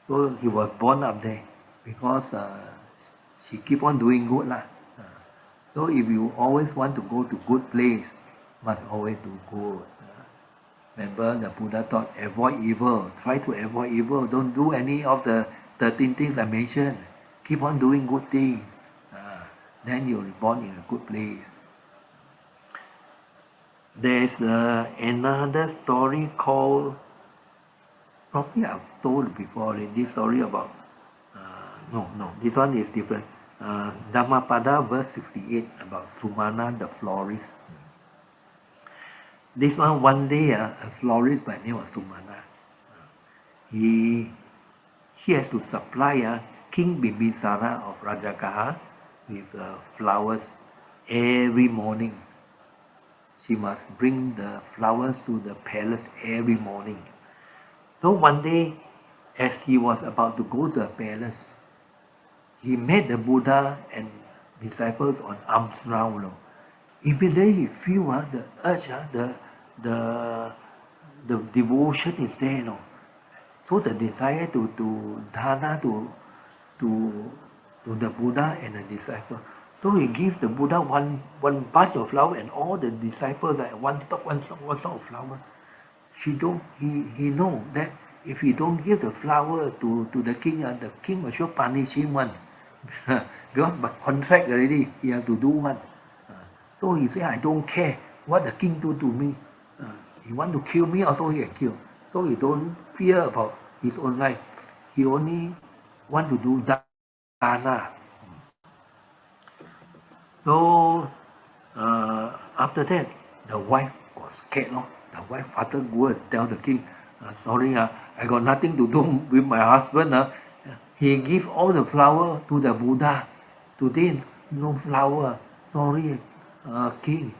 So he was born up there because she keep on doing good. So if you always want to go to good place, must always do good. Remember the Buddha taught, avoid evil. Try to avoid evil. Don't do any of the 13 things I mentioned. Keep on doing good things. Then you'll be born in a good place. There's another story called, probably I've told before, this story about, no, this one is different. Dharmapada verse 68 about Sumana the Florist. This one day, a florist by the name of Sumana, he has to supply King Bimbisara of Rajagaha with flowers every morning. She must bring the flowers to the palace every morning. So one day, as he was about to go to the palace, he met the Buddha and disciples on arms round. Immediately he feel the urge, the devotion is there. So the desire to dana to the Buddha and the disciple. So he gives the Buddha one bunch of flower, and all the disciples like one stalk of flower. He know that if he don't give the flower to the king will sure punish him one. Because by contract already, he have to do one. So he say, I don't care what the king do to me. He want to kill me, also he can kill. So he don't fear about his own life. He only want to do dana. So after that, the wife was scared. The wife started go and tell the king, sorry, I got nothing to do with my husband. He give all the flower to the Buddha. Today, no flower. Sorry, king.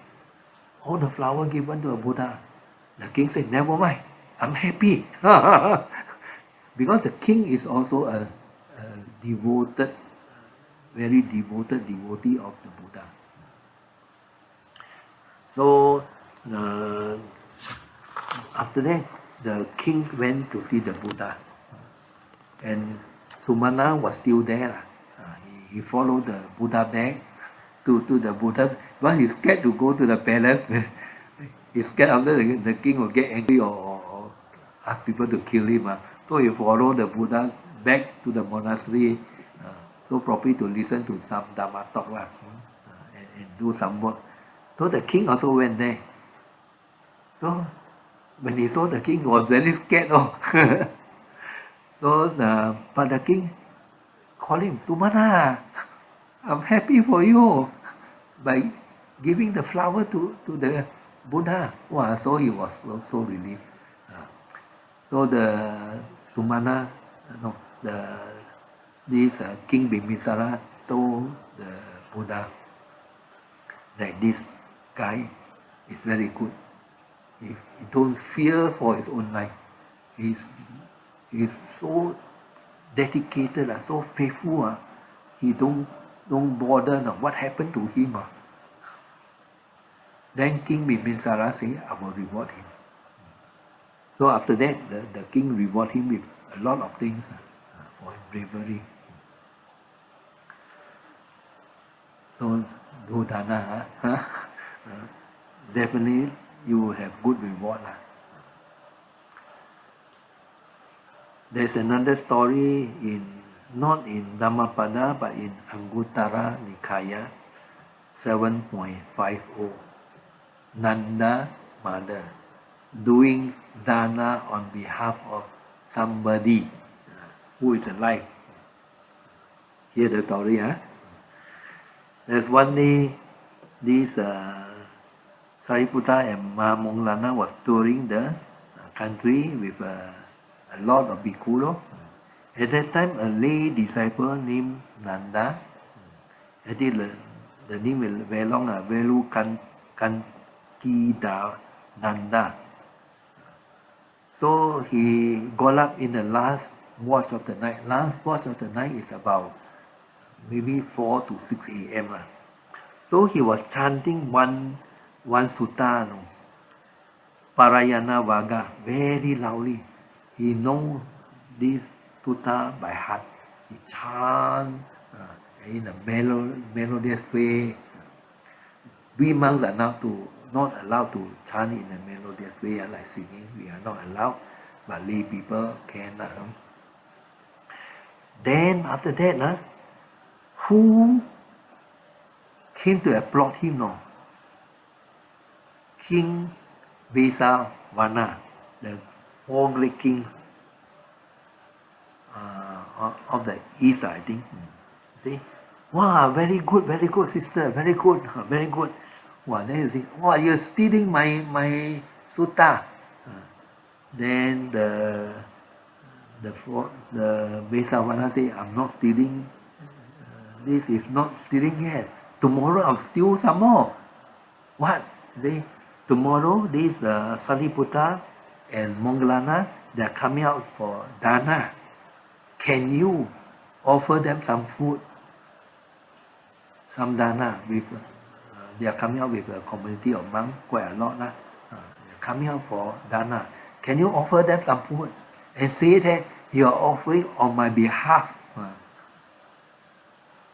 All the flower given to the Buddha. The king said, never mind. I'm happy. Because the king is also a devoted, very devoted devotee of the Buddha. So after that, the king went to see the Buddha, and Sumana was still there. He followed the Buddha back to the Buddha, but he's scared to go to the palace. He's scared after the king will get angry or ask people to kill him. So he followed the Buddha back to the monastery, so probably to listen to some Dhamma talk and do some work. So the king also went there. So when he saw the king, he was very scared. So but the king called him, Sumana, I'm happy for you by giving the flower to the Buddha. Wow, so he was so relieved. So the Sumana, this King Bimbisara told the Buddha that this guy is very good. He don't fear for his own life. He's so dedicated, so faithful. He don't bother what happened to him. Then King Bimbisara said, I will reward him. So after that, the king rewarded him with a lot of things for his bravery. So do dana, definitely you will have good reward. There's another story not in Dhammapada but in Anguttara Nikaya 7.50. Nanda mother doing dana on behalf of somebody who is alive. Hear the story, There's one day, this Sariputta and Mahamonglana was touring the country with a lot of Bhikku. At that time, a lay disciple named Nanda, I think the name is very long, Velu Kantida Nanda. So he got up in the last watch of the night. Last watch of the night is about maybe 4 to 6 a.m. So he was chanting one sutta, Parayana Vaga, very loudly. He knows this sutta by heart. He chants in a melodious way. We monks are not allowed to chant in a melodious way, like singing. We are not allowed, but lay people can. Then after that, who came to applaud him? King Vesavana, the 4 great kings of the East, I think. See? Wow, very good, sister, very good. Wow, then you think, wow, you're stealing my sutta. Then the Vesavana say, I'm not stealing. This is not stealing yet. Tomorrow I'll steal some more. What? Tomorrow this Sariputta and Monglana, they're coming out for dana. Can you offer them some food? Some dana with they are coming out with a community of monks, quite a lot. They're coming out for dana. Can you offer them some food? And say that you are offering on my behalf.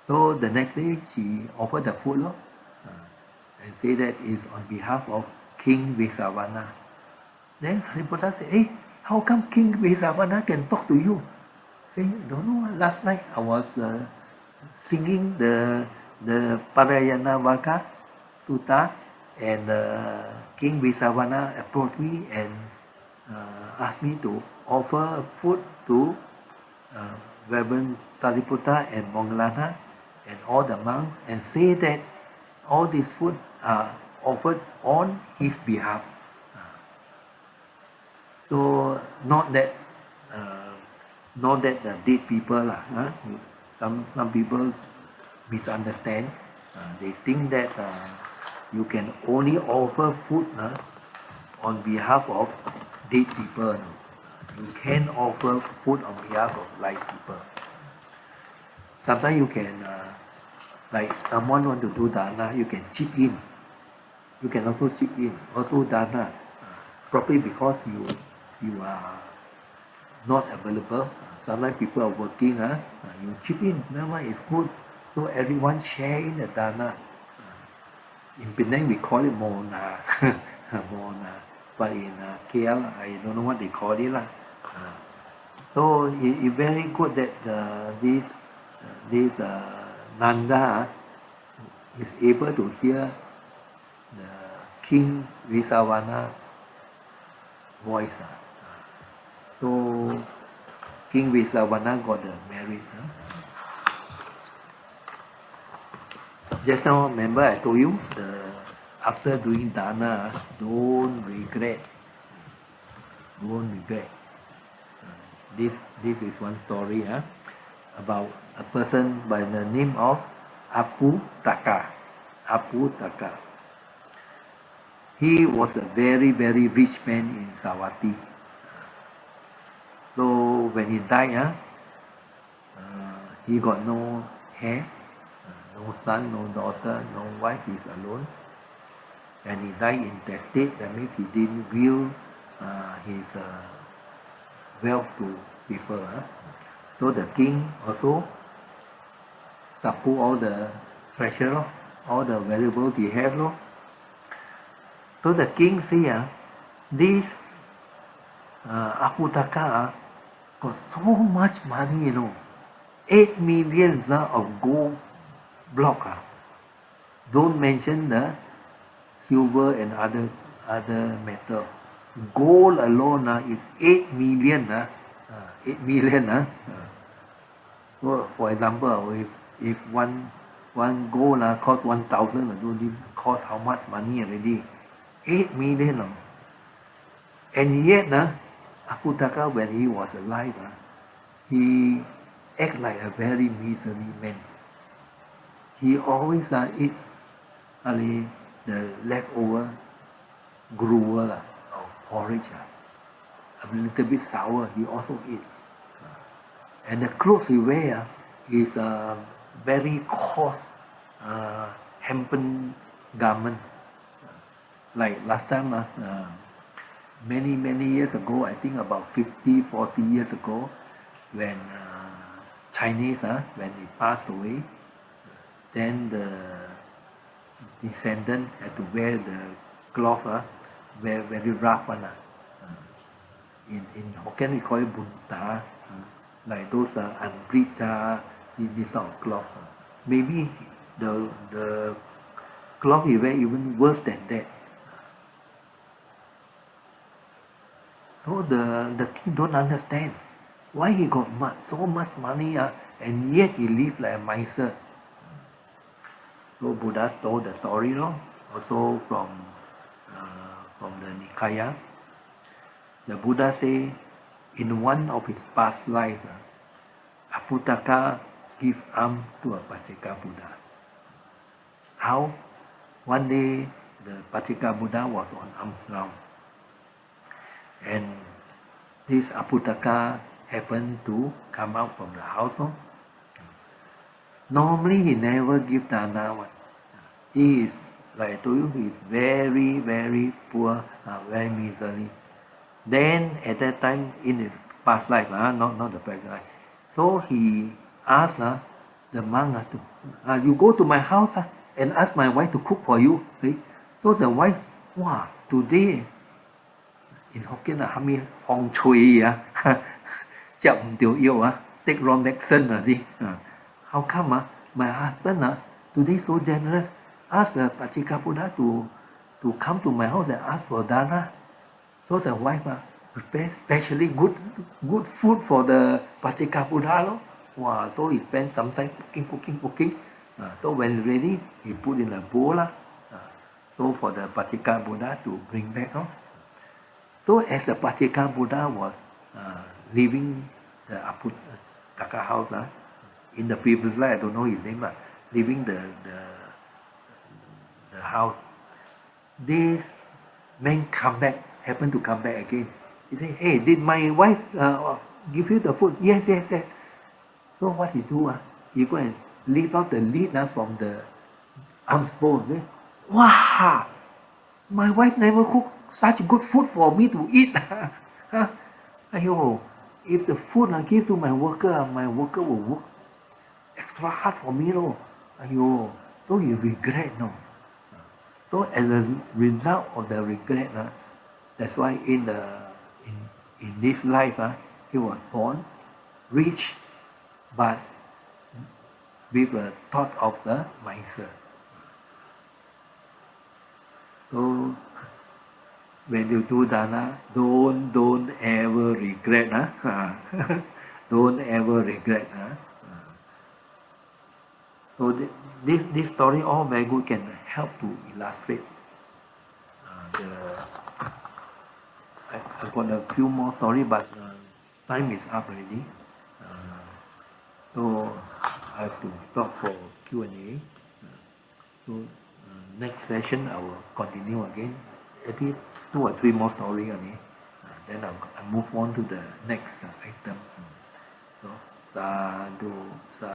So the next day she offered the food and say that is on behalf of King Vesavana. Then Sariputta said, hey, how come King Vesavana can talk to you? Say, don't know, last night I was singing the Parayana Vaga Sutta, and King Vesavana approached me and asked me to offer food to Reverend Sariputta and Monglana and all the monks, and say that all these food are offered on his behalf. So not that not that the dead people lah. Some people misunderstand. They think that you can only offer food on behalf of dead people. You can offer food on behalf of live people. Sometimes you can, like someone want to do dana, you can chip in. You can also chip in, also dana, probably because you are not available. Sometimes people are working, you chip in, never mind, it's good. So everyone share in the dana. In Penang we call it mona, mona. But in KL, I don't know what they call it lah. So it's very good that this Nanda is able to hear the King Visavana voice. So King Visavana got married. Just now, remember I told you, after doing dana, don't regret. Don't regret. This is one story about a person by the name of Apu Taka. Apu Taka. He was a very, very rich man in Sawati. So when he died, he got no heir, no son, no daughter, no wife, he's alone. And he died intestate, that means he didn't will his wealth to people. So the king also sapu all the treasure, all the valuables he have. So the king say, this Aputaka got so much money, 8 million of gold block. Don't mention the silver and other metal. Gold alone is 8 million. 8 million. So for example, if one gold cost 1,000, it cost how much money already? 8 million. And yet, Aputaka, when he was alive, he act like a very miserly man. He always eat the leftover gruel or porridge, a little bit sour, he also eat. And the clothes he wear is very coarse hempen garment. Like last time, many years ago, I think about 40 years ago, when Chinese, when they passed away, then the descendant had to wear the cloth, very rough one. In Hokkien we call it bunta, like those unbleached, this sort of cloth. Maybe the cloth he wear even worse than that. So the king don't understand why he got so much money, and yet he lived like a miser. So Buddha told the story, also from the Nikaya. The Buddha say, in one of his past life, Aputaka give alms to a Pacheka Buddha. How? One day the Pacheka Buddha was on alms round, and this Aputaka happened to come out from the house. Normally he never give dana one. He is, like I told you, he is very, very poor, very miserly. Then at that time in his past life, not the present life, so he asked the monk to, you go to my house and ask my wife to cook for you. Okay? So the wife, wow, today in Hokkien hami hong chui chậm tiểu yêu take wrong action already. How come my husband today so generous, ask the Pacheka Buddha to come to my house and ask for dana. So the wife prepare specially good food for the Pacheka Buddha. Wow, so he spent some time cooking. So when ready, he put in a bowl. So for the Pacheka Buddha to bring back. So as the Pacheka Buddha was leaving the Aput Zakar house. In the previous life, I don't know his name, but leaving the house. This man come back, happened to come back again. He said, hey, did my wife give you the food? Yes, yes, yes. So what he do? He go and lift out the lid from the arms bowl. Wow! My wife never cook such good food for me to eat. Ayo, if the food I give to my worker will work extra hard for me. Ayo, so you regret, no? So as a result of the regret, that's why in this life, he was born rich, but with a thought of the miser. So when you do dana, don't ever regret. Don't ever regret. So this story all very good, can help to illustrate I've got a few more story, but time is up already. So I have to stop for Q&A. So next session I will continue again. At least 2 or 3 more story only. Then I'll move on to the next item. So sadhu, sadhu.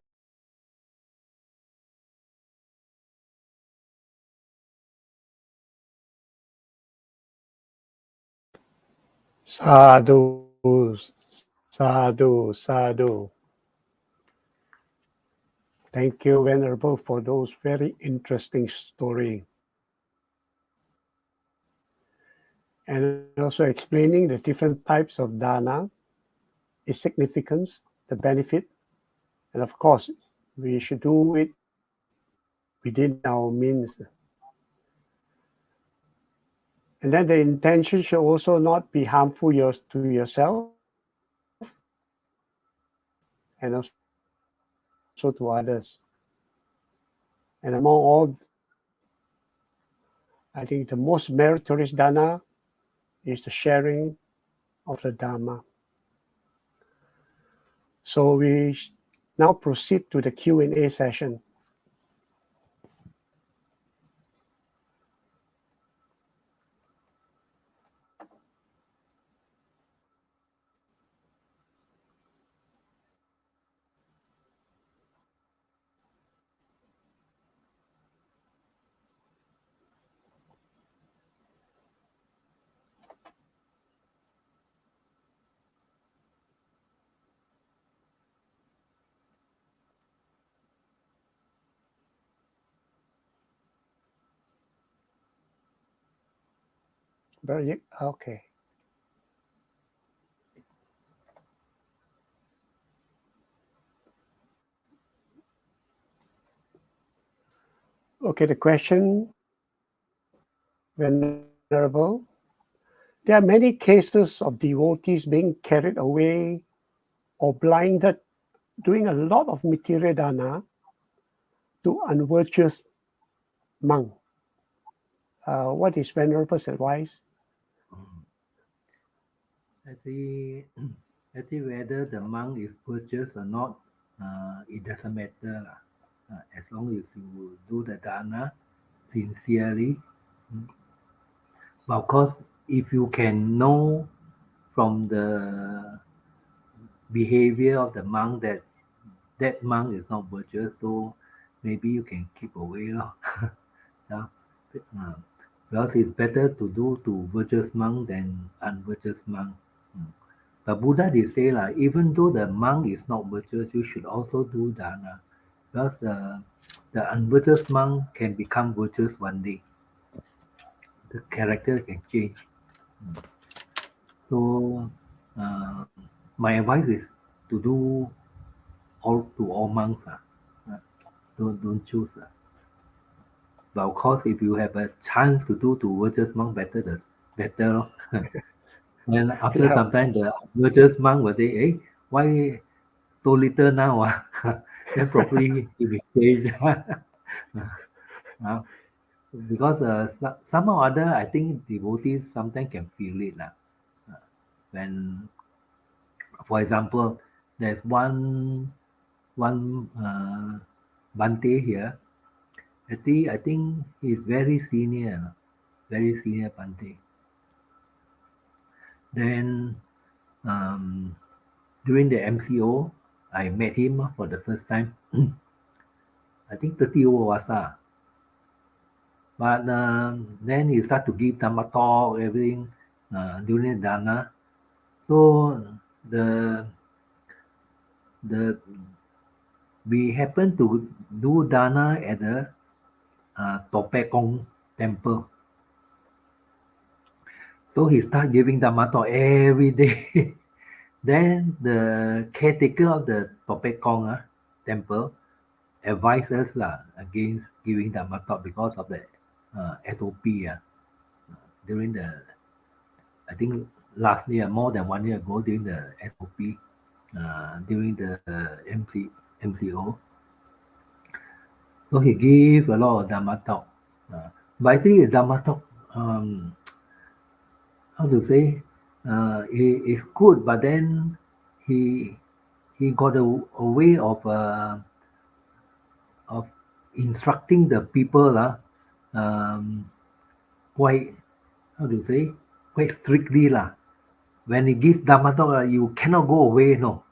Sadhu, sadhu, sadhu. Thank you, Venerable, for those very interesting story. And also explaining the different types of dana, its significance, the benefit, and of course, we should do it within our means. And then the intention should also not be harmful to yourself and also to others. And among all, I think the most meritorious dana is the sharing of the Dhamma. So we now proceed to the Q&A session. Okay. Okay, the question, Venerable. There are many cases of devotees being carried away or blinded, doing a lot of material dana to unvirtuous monk. What is Venerable's advice? I think whether the monk is virtuous or not, it doesn't matter. As long as you do the dana sincerely. But of course, if you can know from the behavior of the monk that monk is not virtuous, so maybe you can keep away. Yeah. Because it's better to do to virtuous monk than unvirtuous monk. But Buddha did say, even though the monk is not virtuous, you should also do dana. Because the unvirtuous monk can become virtuous one day. The character can change. So my advice is to do all monks. Don't choose. But of course, if you have a chance to do to virtuous monk, better. And after some time, the virtuous monk will say, "Hey, why so little now?" Then probably it will change. Because somehow or other, I think devotees sometimes can feel it. When, for example, there's one Bante here. I think he's very senior Bante. Then during the MCO, I met him for the first time. I think 30 over Wasa. But then he start to give Dhamma talk, everything during the Dana. So the we happened to do Dana at the Topekong temple. So he start giving Dhamma talk every day. Then the caretaker of the Topekong temple advised us against giving Dhamma talk because of the SOP during the, I think last year, more than 1 year ago, during the SOP, during the MCO. So he gave a lot of Dhamma talk. But I think his Dhamma talk, how to say, it's good, but then he got a way of instructing the people quite, how to say, quite strictly lah. When he give Dhamma talk, you cannot go away, no.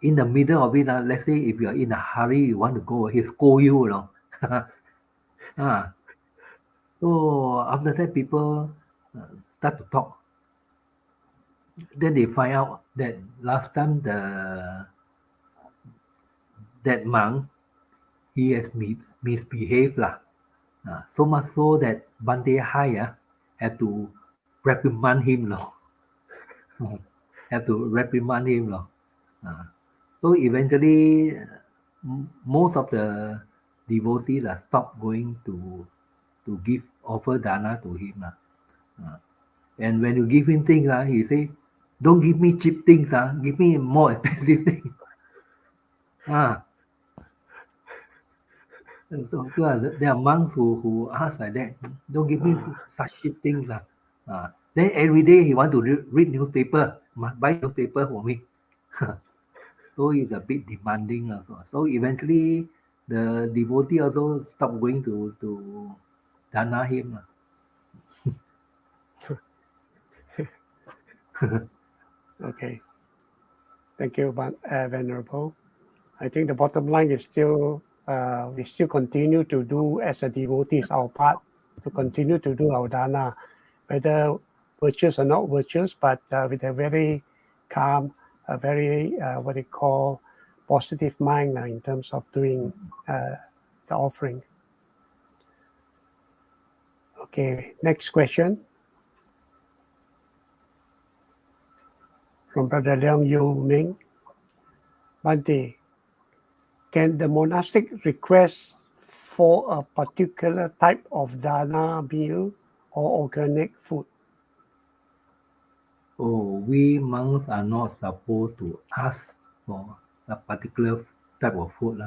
In the middle of it, let's say if you are in a hurry, you want to go, he scold you, you know. So after that, people start to talk. Then they find out that last time that monk, he has misbehaved lah. So much so that Bante Hai had to reprimand him, have to reprimand him, So eventually, most of the devotees stopped going to offer dana to him. And when you give him things, he say, don't give me cheap things, give me more expensive things. So there are monks who ask like that, don't give me such cheap things. Then every day he want to read newspaper, must buy newspaper for me. So he's a bit demanding also. So eventually the devotee also stopped going to dana him. Okay. Thank you, Venerable. I think the bottom line is still, we still continue to do as a devotees our part, to continue to do our dana, whether virtuous or not virtuous, but with a very calm, a very, what they call, positive mind in terms of doing the offering. Okay, next question. From Brother Leong Yu Ming. Bhante, can the monastic request for a particular type of dana meal or organic food? Oh, we monks are not supposed to ask for a particular type of food.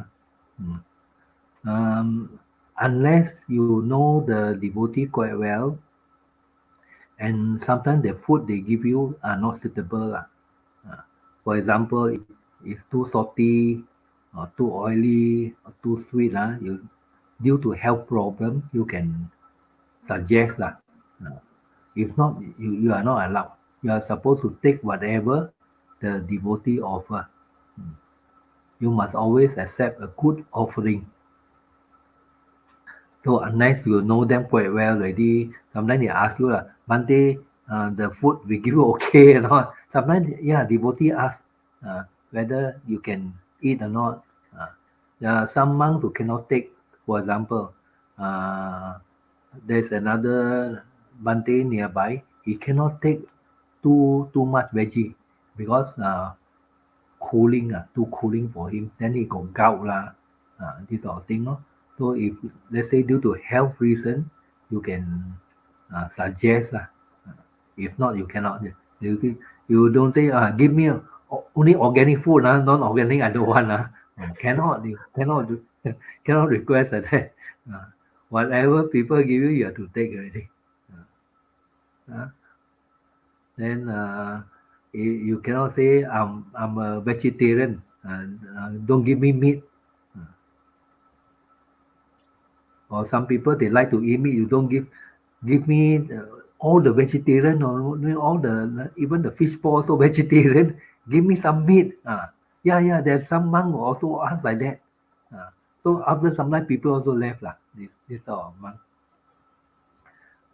Unless you know the devotee quite well, and sometimes the food they give you are not suitable. For example, if it's too salty or too oily or too sweet, due to health problem, you can suggest. If not, you are not allowed. You are supposed to take whatever the devotee offer. You must always accept a good offering. So unless you know them quite well already, sometimes they ask you, Bhante, the food we give you okay or not? Sometimes, devotee ask whether you can eat or not. There are some monks who cannot take, for example, there's another Bhante nearby, he cannot take too much veggie because too cooling for him. Then he got gout this sort of thing. So if let's say due to health reason, you can suggest. If not, you cannot. You don't say give me only organic food, non-organic I don't want. Cannot. You cannot do. Cannot request that. Whatever people give you, you have to take already. Then You cannot say I'm a vegetarian. Don't give me meat. Or some people they like to eat meat. You don't give me all the vegetarian or all the even the fish ball also vegetarian. Give me some meat. Yeah. There's some monk also ask like that. So after some time, people also left lah. This sort of monk.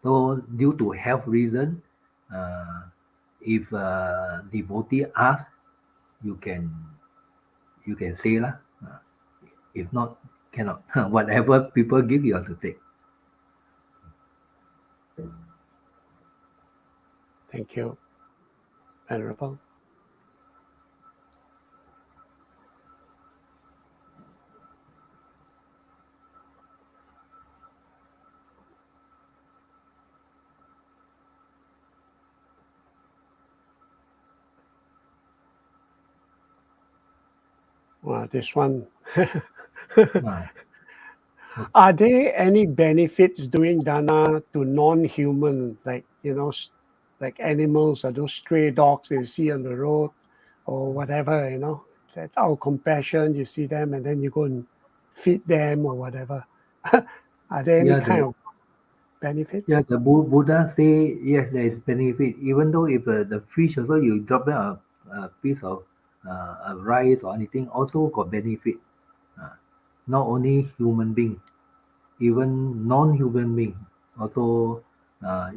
So due to health reason, uh, if devotee ask, you can say lah. If not, cannot. Whatever people give, you have to take. Thank you, Venerable. This one. Ah, Are there any benefits doing dana to non-human, like like animals or those stray dogs that you see on the road, or whatever? That's our compassion. You see them, and then you go and feed them or whatever. Are there any yeah, kind of benefits? the Buddha say yes, there is benefit. Even though if the fish also you drop them a piece of rice or anything, also got benefit. Uh, Not only human being, even non-human being also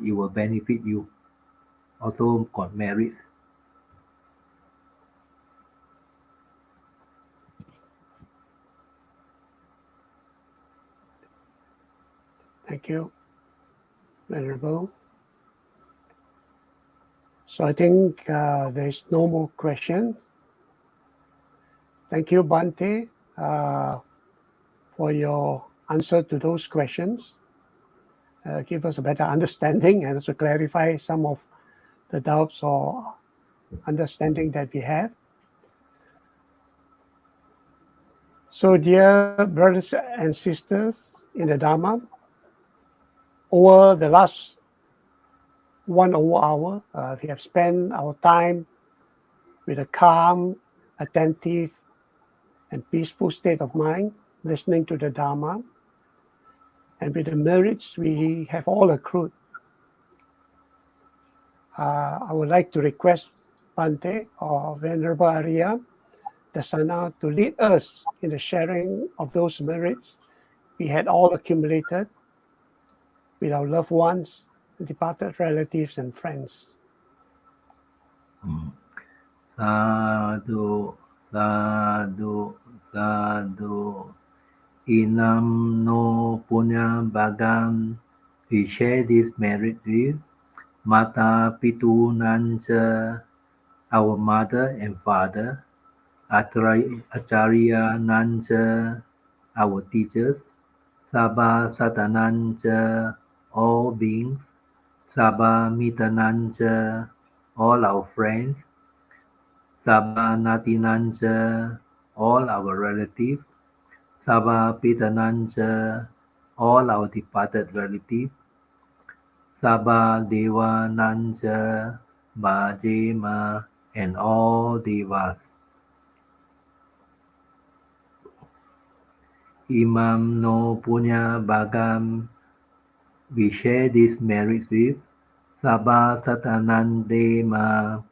it will benefit you. Also got merits. Thank you, Venerable. So I think there's no more questions. Thank you, Bhante, for your answer to those questions. Give us a better understanding and also clarify some of the doubts or understanding that we have. So, dear brothers and sisters in the Dhamma, over the last 1 hour, we have spent our time with a calm, attentive, and peaceful state of mind, listening to the Dhamma, and with the merits we have all accrued. I would like to request Bhante or Venerable Ariya-dassana to lead us in the sharing of those merits we had all accumulated with our loved ones, departed relatives, and friends. Sadhu, sadhu, sadhu. Inam no punya bagam. We share this merit with Mata Pitu Nancha, our mother and father, Acharya Nancha, our teachers, Sabha Satanancha, all beings, Sabha Mitanancha, all our friends, Sabha Natinancha, all our relatives, Sabha Pitanancha, all our departed relatives, Sabha Deva Nancha, Bhajema, and all Devas. Imam no Punya Bhagam, we share these merits with Sabha Satanandema.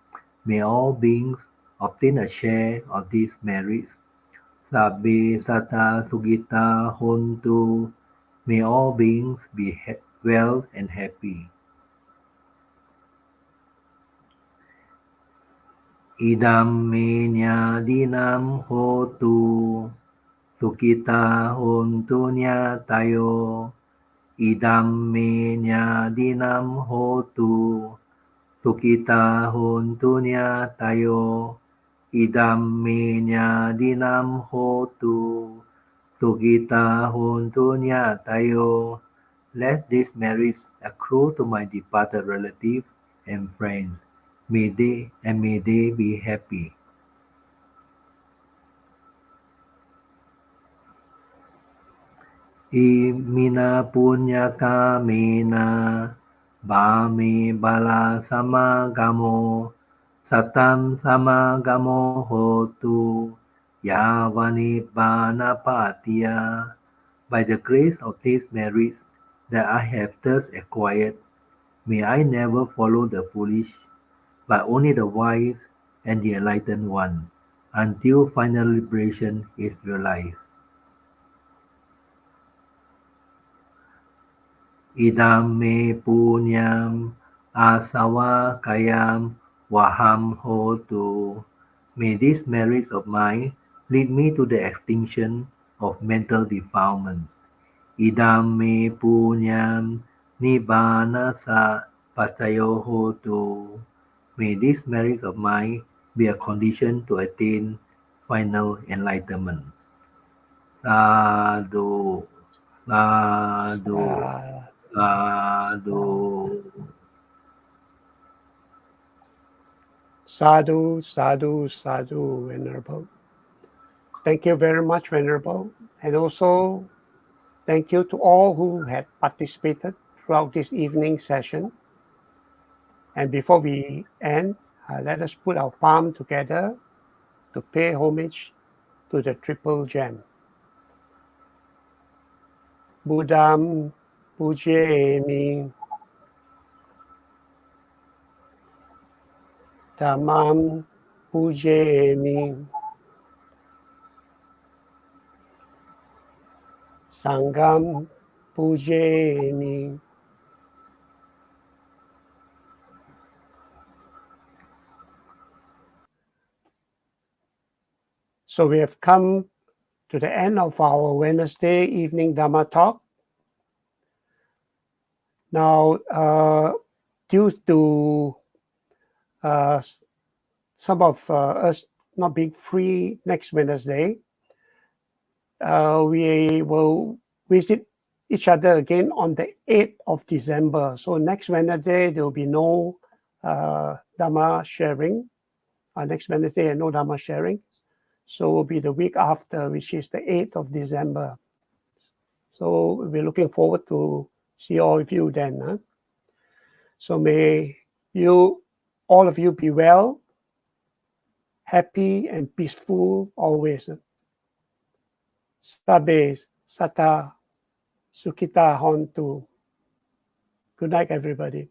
May all beings obtain a share of these merits. Sabbe Sata Sugita Hontu. May all beings be well and happy. Idam me nyadinam hotu. Sukita hontu nyatayo. Idam me nyadinam hotu. Sukita hontu nyatayo. Idam me nyadinam hotu. Sukita hontu nyatayo. Let these merits accrue to my departed relatives and friends. May they be happy. Imina punya kamena bhame bala samagamo Satam samagamo hotu yavani banapatiya. By the grace of these merits that I have thus acquired, may I never follow the foolish, but only the wise and the enlightened one, until final liberation is realized. Idam me punyam asawa kayam vaham hotu. May these merits of mine lead me to the extinction of mental defilements. Idam me punyam nibbana sa pacayo hotu. May these merits of mine be a condition to attain final enlightenment. Sadhu, sadhu, sadhu. Sadhu, sadhu, sadhu, Venerable. Thank you very much, Venerable. And also, thank you to all who had participated throughout this evening session. And before we end, let us put our palm together to pay homage to the triple gem. Buddham pujemi, Dhammam pujemi, Sangham pujemi. So we have come to the end of our Wednesday evening Dhamma talk. Now, due to some of us not being free next Wednesday, we will visit each other again on the 8th of December. So next Wednesday, there will be no Dhamma sharing. Next Wednesday, no Dhamma sharing. So it will be the week after, which is the 8th of December. So we're looking forward to see all of you then. Huh? So may you, all of you, be well, happy and peaceful always. Sabe sata sukita hontu. Good night, everybody.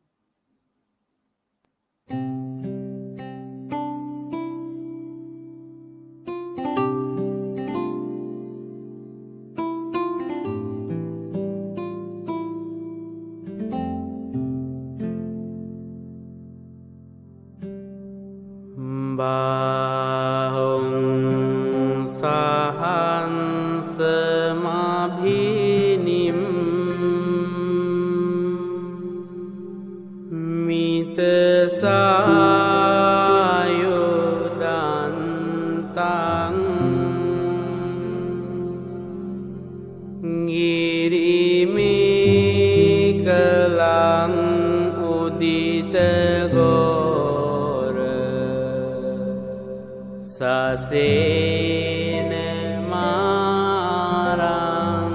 Bahung sahan semabhinim mitesayudantang ngirimi kelang uditego Sasene marang